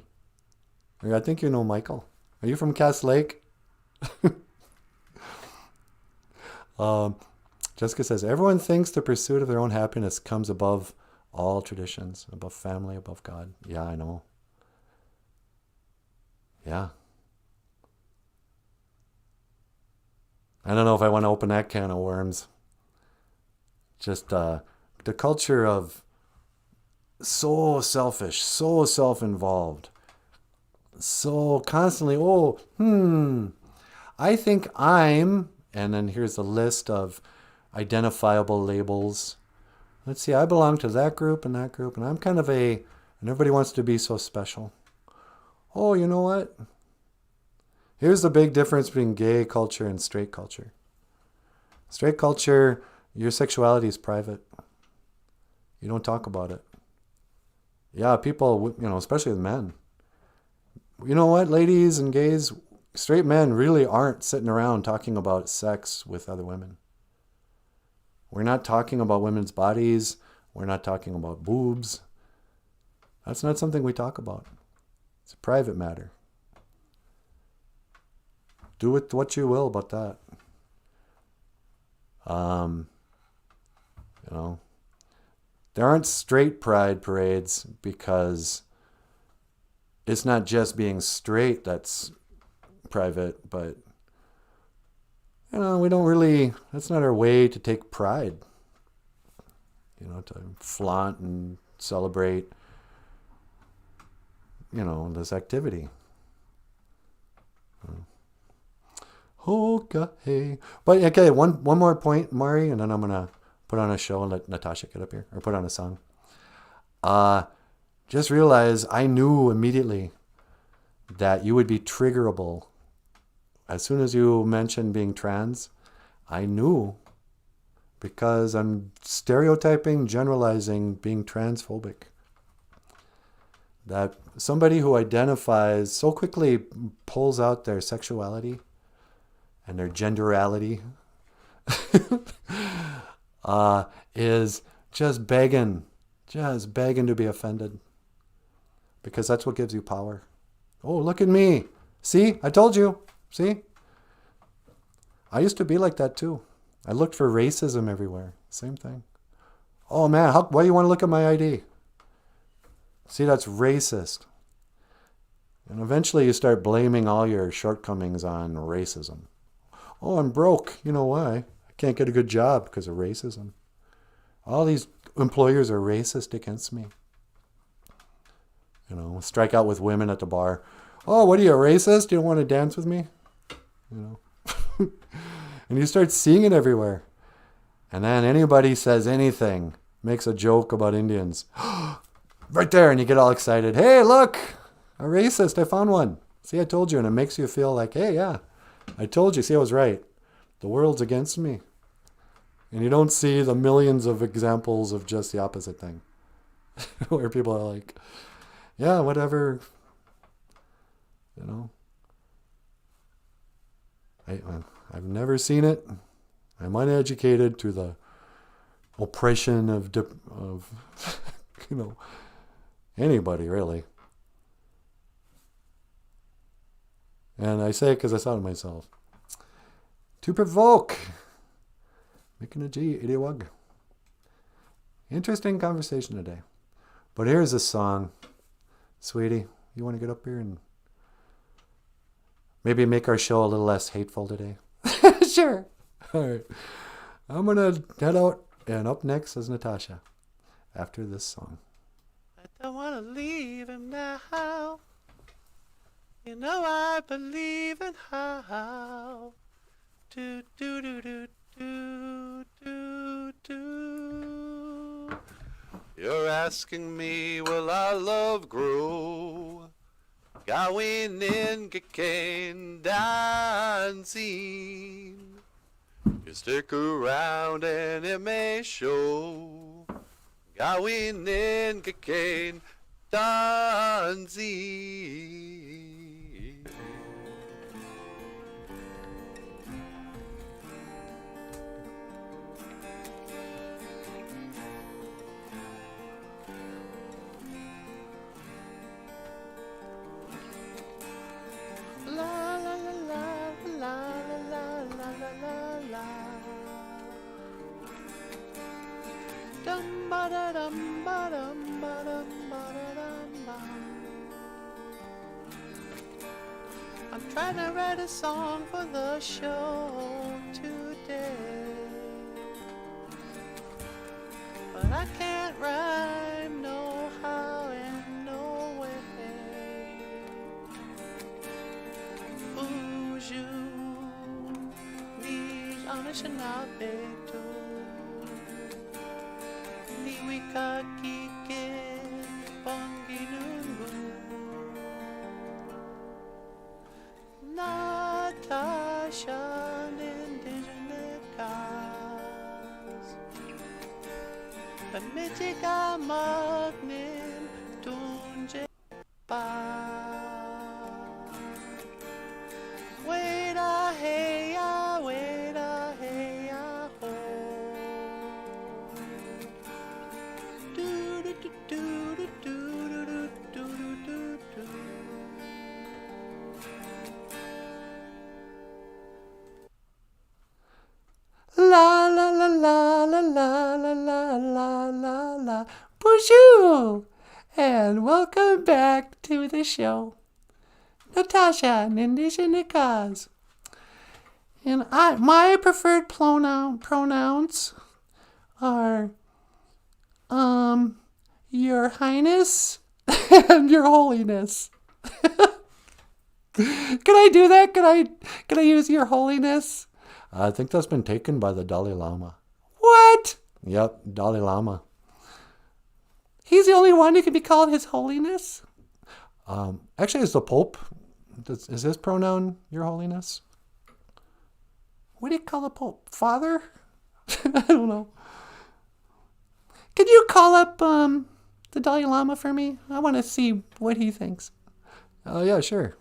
Or I think you know Michael. Are you from Cass Lake? Jessica says, everyone thinks the pursuit of their own happiness comes above all traditions, above family, above God. Yeah, I know. Yeah. I don't know if I want to open that can of worms. Just the culture of so selfish, so self-involved, so constantly, I think I'm, and then here's a list of identifiable labels. Let's see, I belong to that group, and I'm kind of and everybody wants to be so special. Oh, you know what? Here's the big difference between gay culture and straight culture. Straight culture, your sexuality is private. You don't talk about it. Yeah, people, especially with men. You know what, ladies and gays, straight men really aren't sitting around talking about sex with other women. We're not talking about women's bodies. We're not talking about boobs. That's not something we talk about. It's a private matter. Do with what you will about that. There aren't straight pride parades because it's not just being straight that's private, but we don't really, that's not our way to take pride. To flaunt and celebrate, this activity. Okay. But okay, one more point, Mari, and then I'm going to put on a show and let Natasha get up here, or put on a song. Just realize I knew immediately that you would be triggerable. As soon as you mentioned being trans, I knew, because I'm stereotyping, generalizing, being transphobic. That somebody who identifies so quickly pulls out their sexuality and their genderality is just begging to be offended. Because that's what gives you power. Oh, look at me. See, I told you. See? I used to be like that too. I looked for racism everywhere. Same thing. Oh man, why do you want to look at my ID? See, that's racist. And eventually you start blaming all your shortcomings on racism. Oh, I'm broke. You know why? I can't get a good job because of racism. All these employers are racist against me. strike out with women at the bar. Oh, what are you, a racist? You don't want to dance with me? And you start seeing it everywhere. And then anybody says anything, makes a joke about Indians. Right there, and you get all excited. Hey, look, a racist, I found one. See, I told you, and it makes you feel like, hey, yeah, I told you, see, I was right. The world's against me. And you don't see the millions of examples of just the opposite thing. Where people are like, yeah, whatever, I've never seen it. I'm uneducated to the oppression of anybody, really. And I say it because I saw it myself. To provoke. Making a G, idiwug. Interesting conversation today. But here's a song. Sweetie, you want to get up here and maybe make our show a little less hateful today? Sure. All right. I'm going to head out, and up next is Natasha after this song. I don't want to leave him now. I believe in how. Do, do, do, do, do, do, do. You're asking me, will our love grow? Gawin in kakain dancing. You stick around and it may show. Gawin in kakain dancing. I'm trying to write a song for the show today, but I can't rhyme no how and no way. Boozhoo Nanaboozhoo Niwika kike panginungu Natasha Indigenous Pamitika magnin tunje pa Weda heya ho Do do do do do do do do do do. La la la la la la la la la la la. Boozhoo! And welcome back to the show. Natasha and Indigenous. And my preferred pronouns are Your Highness and Your Holiness. Can I do that? Can I use Your Holiness? I think that's been taken by the Dalai Lama. What? Yep, Dalai Lama. He's the only one who can be called His Holiness? Actually, it's the Pope. Is his pronoun Your Holiness? What do you call the Pope? Father? I don't know. Can you call up the Dalai Lama for me? I want to see what he thinks. Oh, yeah, sure.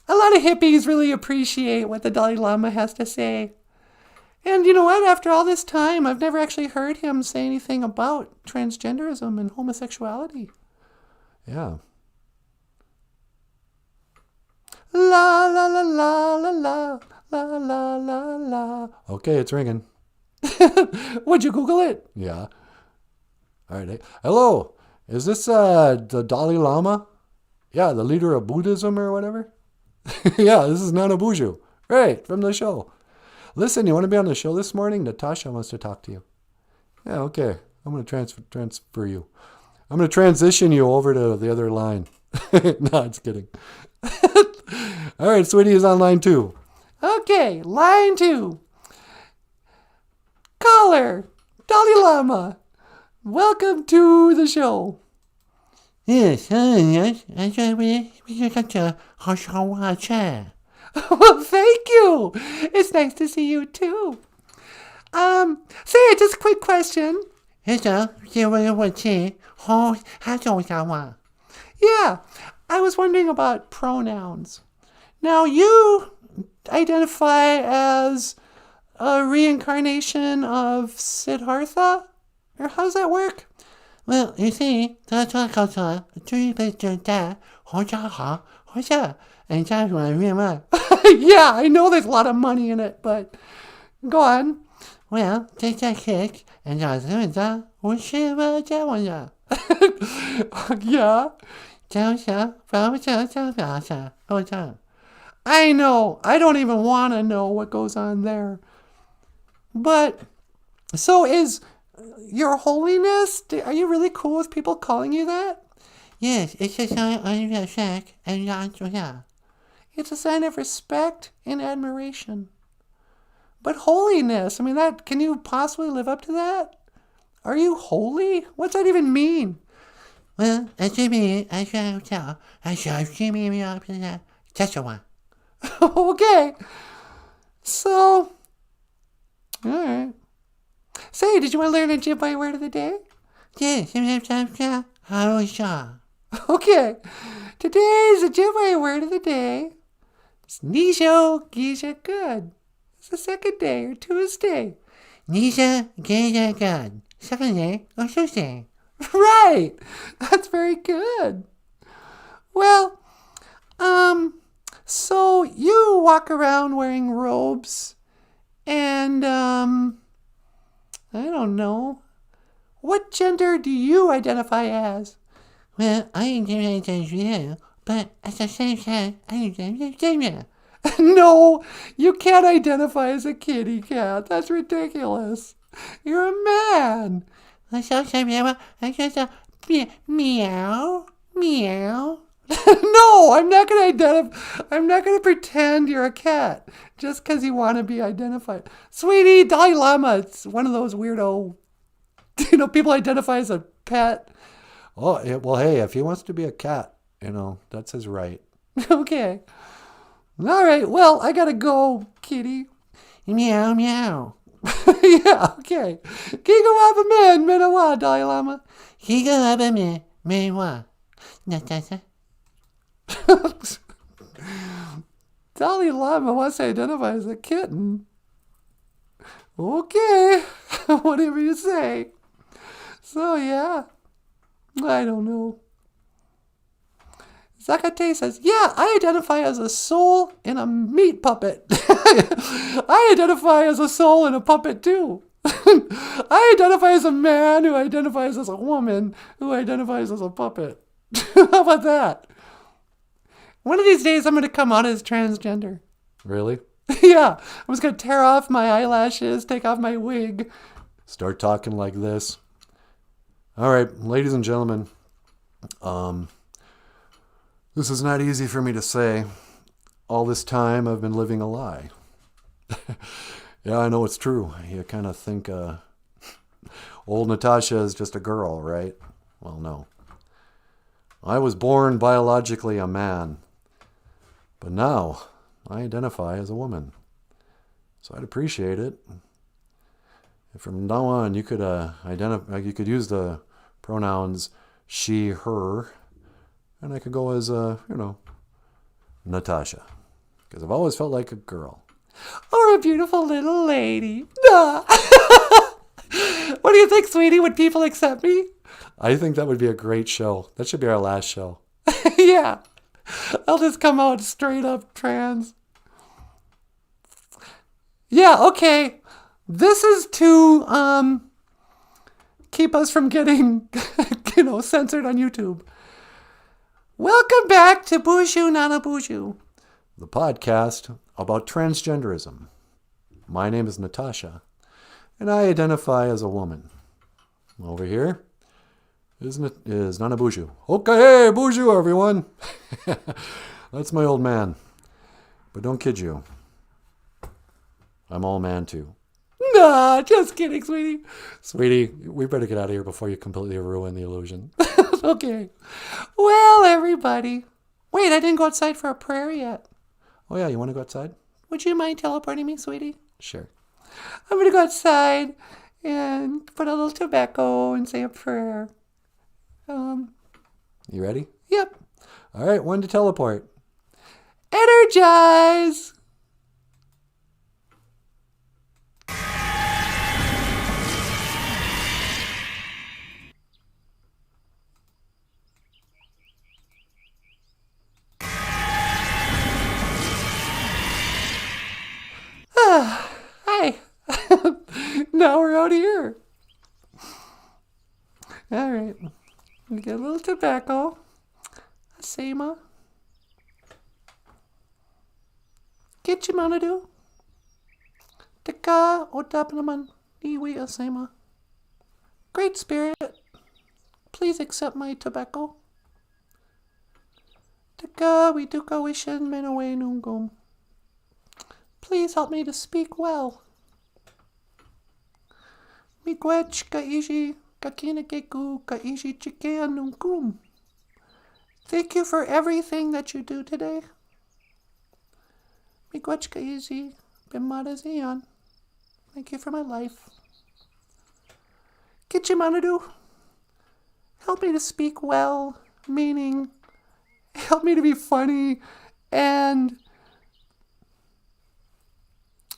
A lot of hippies really appreciate what the Dalai Lama has to say. And you know what? After all this time, I've never actually heard him say anything about transgenderism and homosexuality. Yeah. La la la la la la la la la la. Okay, it's ringing. Would you Google it? Yeah. All right. Hello. Is this the Dalai Lama? Yeah, the leader of Buddhism or whatever? Yeah, this is Nanaboozhoo. Right, from the show. Listen, you want to be on the show this morning? Natasha wants to talk to you. Yeah, okay. I'm going to transfer you. I'm going to transition you over to the other line. No, I'm just kidding. All right, Sweetie is on line 2. Okay, line 2. Caller, Dalai Lama. Welcome to the show. Yes, I thought we got to chat. Well, thank you. It's nice to see you too. Say, just a quick question. Yeah, I was wondering about pronouns. Now, you identify as a reincarnation of Siddhartha? Or how does that work? Well, you see, and Yeah, I know there's a lot of money in it, but go on. well, take that kick and Yeah. I know. I don't even want to know what goes on there. But, so is Your Holiness, are you really cool with people calling you that? Yes, it's a sign of respect and not yeah. It's a sign of respect and admiration. But holiness, I mean, that, can you possibly live up to that? Are you holy? What's that even mean? Well, I should be, I should tell, I should be up to that. That's the one. Okay. So, alright. Say, did you want to learn a Ojibwe word of the day? Yes, I was sure. Okay. Today's Ojibwe word of the day is Nisho Gisha Good. It's the second day or Tuesday. Nisha, get good. Second day or Tuesday. Right. That's very good. Well, so you walk around wearing robes and, I don't know. What gender do you identify as? Well, I identify as you, but at the same time, I identify as No, you can't identify as a kitty cat. That's ridiculous. You're a man. I just meow, meow. No, I'm not going to identify. I'm not going to pretend you're a cat just because you want to be identified. Sweetie, Dalai Lama, it's one of those weirdo, people identify as a pet. Oh, well, hey, if he wants to be a cat, that's his right. Okay. All right, well, I got to go, kitty. Meow, meow. Yeah, okay. Giga Wabba Man, Minawa, Dalai Lama. Giga Wabba Man, Minawa. Natasha. Dalai Lama wants to identify as a kitten. Okay, whatever you say. So, yeah, I don't know. Zakate says, yeah, I identify as a soul in a meat puppet. I identify as a soul in a puppet, too. I identify as a man who identifies as a woman who identifies as a puppet. How about that? One of these days, I'm going to come out as transgender. Really? Yeah, I'm just going to tear off my eyelashes, take off my wig. Start talking like this. All right, ladies and gentlemen, this is not easy for me to say. All this time, I've been living a lie. Yeah, I know it's true. You kind of think old Natasha is just a girl, right? Well, no. I was born biologically a man, but now I identify as a woman. So I'd appreciate it. If from now on you could you could use the pronouns she, her, and I could go as Natasha, because I've always felt like a girl. Or a beautiful little lady. Nah. What do you think, sweetie? Would people accept me? I think that would be a great show. That should be our last show. Yeah. I'll just come out straight up trans. Yeah, okay. This is to keep us from getting censored on YouTube. Welcome back to Boozhoo Nanaboozhoo, The podcast about transgenderism. My name is Natasha, and I identify as a woman. Over here, isn't it? Is Nanaboozhoo. Okay, Boozhoo, everyone. That's my old man. But don't kid you. I'm all man too. Nah, just kidding, sweetie. Sweetie, we better get out of here before you completely ruin the illusion. Okay. Well, everybody. Wait, I didn't go outside for a prayer yet. Oh yeah, you want to go outside? Would you mind teleporting me, sweetie? Sure. I'm going to go outside and put a little tobacco and say a prayer. You ready? Yep. All right, one to teleport. Energize! Hi. Now we're out here. All right. We get a little tobacco. A sema. Get you manadu. Taka otapanaman iwi asema. Great Spirit, please accept my tobacco. Taka we duka wishin menawe nungum. Please help me to speak well. Miigwech ka ishi kakina keku ka ishi chikean nungum. Thank you for everything that you do today. Miigwech ka ishi bimada zion. Thank you for my life. Kichimanadu, help me to speak well, meaning help me to be funny and,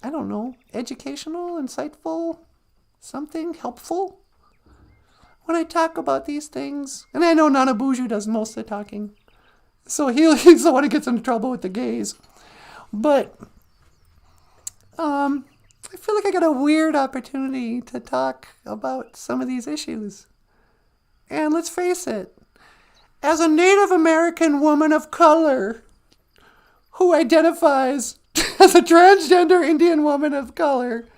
I don't know, educational, insightful, something helpful. When I talk about these things, and I know Nanaboozhoo does most of the talking, so he's the one who gets into trouble with the gays. But I feel like I got a weird opportunity to talk about some of these issues. And let's face it, as a Native American woman of color who identifies as a transgender Indian woman of color.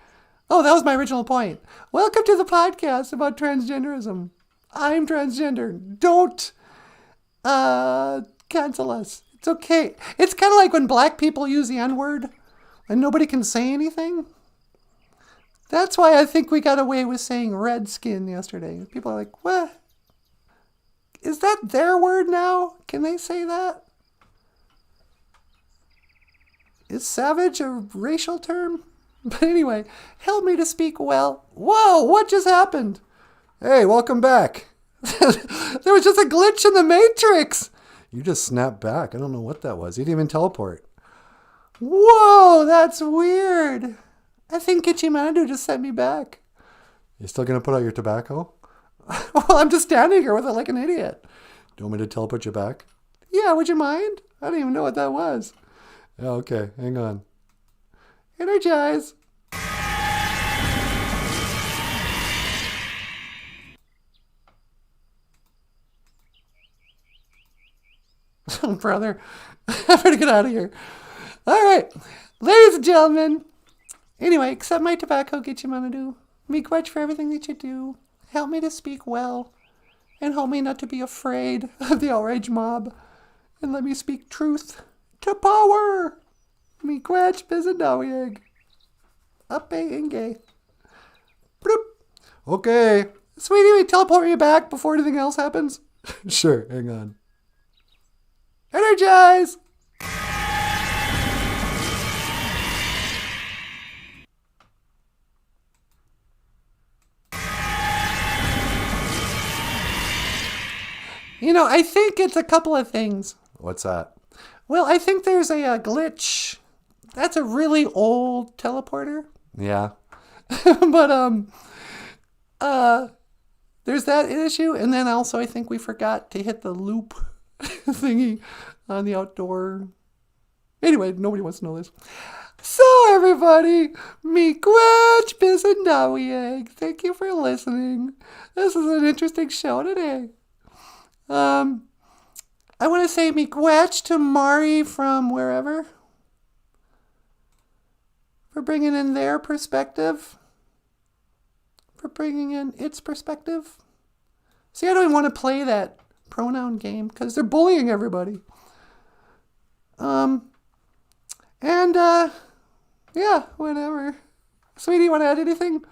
Oh, that was my original point. Welcome to the podcast about transgenderism. I'm transgender. Don't cancel us. It's okay. It's kind of like when black people use the N-word and nobody can say anything. That's why I think we got away with saying redskin yesterday. People are like, what? Is that their word now? Can they say that? Is savage a racial term? But anyway, help me to speak well. Whoa, what just happened? Hey, welcome back. There was just a glitch in the Matrix. You just snapped back. I don't know what that was. You didn't even teleport. Whoa, that's weird. I think Kichimanadu just sent me back. You still going to put out your tobacco? Well, I'm just standing here with it like an idiot. Do you want me to teleport you back? Yeah, would you mind? I don't even know what that was. Yeah, okay. Hang on. Energize. Oh, brother. I better get out of here. All right. Ladies and gentlemen. Anyway, accept my tobacco, Kichimanadu. Miigwech for everything that you do. Help me to speak well. And help me not to be afraid of the outrage mob. And let me speak truth to power. Miigwech Bizadawiyeg. Uppe Inge. Bloop. Okay. Sweetie, we teleport you back before anything else happens? Sure, hang on. Energize! You know, I think it's a couple of things. What's that? Well, I think there's a glitch. That's a really old teleporter. Yeah. But there's that issue, and then also I think we forgot to hit the loop thingy on the outdoor. Anyway, nobody wants to know this. So everybody, Miigwech Bizadawiyeg. Thank you for listening. This is an interesting show today. I want to say Miigwech to Mari from wherever for bringing in their perspective, for bringing in its perspective. See, I don't even want to play that pronoun game because they're bullying everybody. Yeah, whatever. Sweetie, you want to add anything?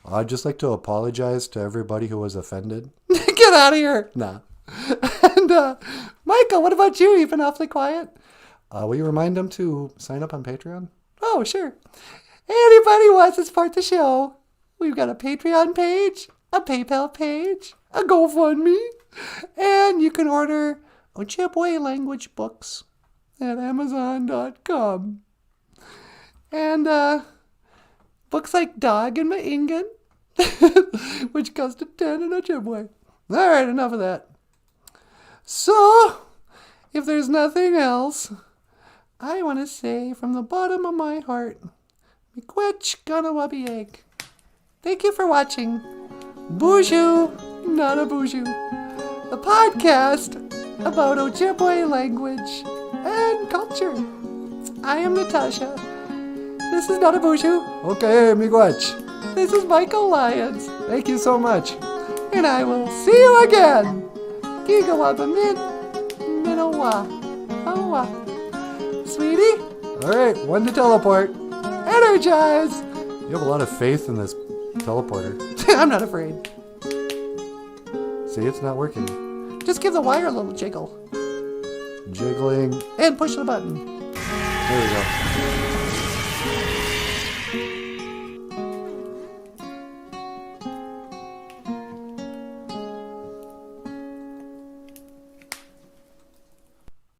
I'd just like to apologize to everybody who was offended. Get out of here. Nah. And, Michael, what about you? You've been awfully quiet. Will you remind them to sign up on Patreon? Oh, sure. Anybody who wants to support the show, we've got a Patreon page, a PayPal page, a GoFundMe, and you can order Ojibwe language books at Amazon.com. And books like Dog and Maingan, which cost a 10 in Ojibwe. All right, enough of that. So, if there's nothing else, I want to say from the bottom of my heart, miigwech ganawabieg. Thank you for watching Boozhoo Nanaboozhoo, the podcast about Ojibwe language and culture. I am Natasha. This is Nanaboozhoo. Okay, miigwech. This is Michael Lyons. Thank you so much. And I will see you again. Gigawabamin Minowa. Hawa. Sweetie, All right, one to teleport. energize. You have a lot of faith in this teleporter. I'm not afraid. See, it's not working. Just give the wire a little jiggle Jiggling. and push the button. There we go.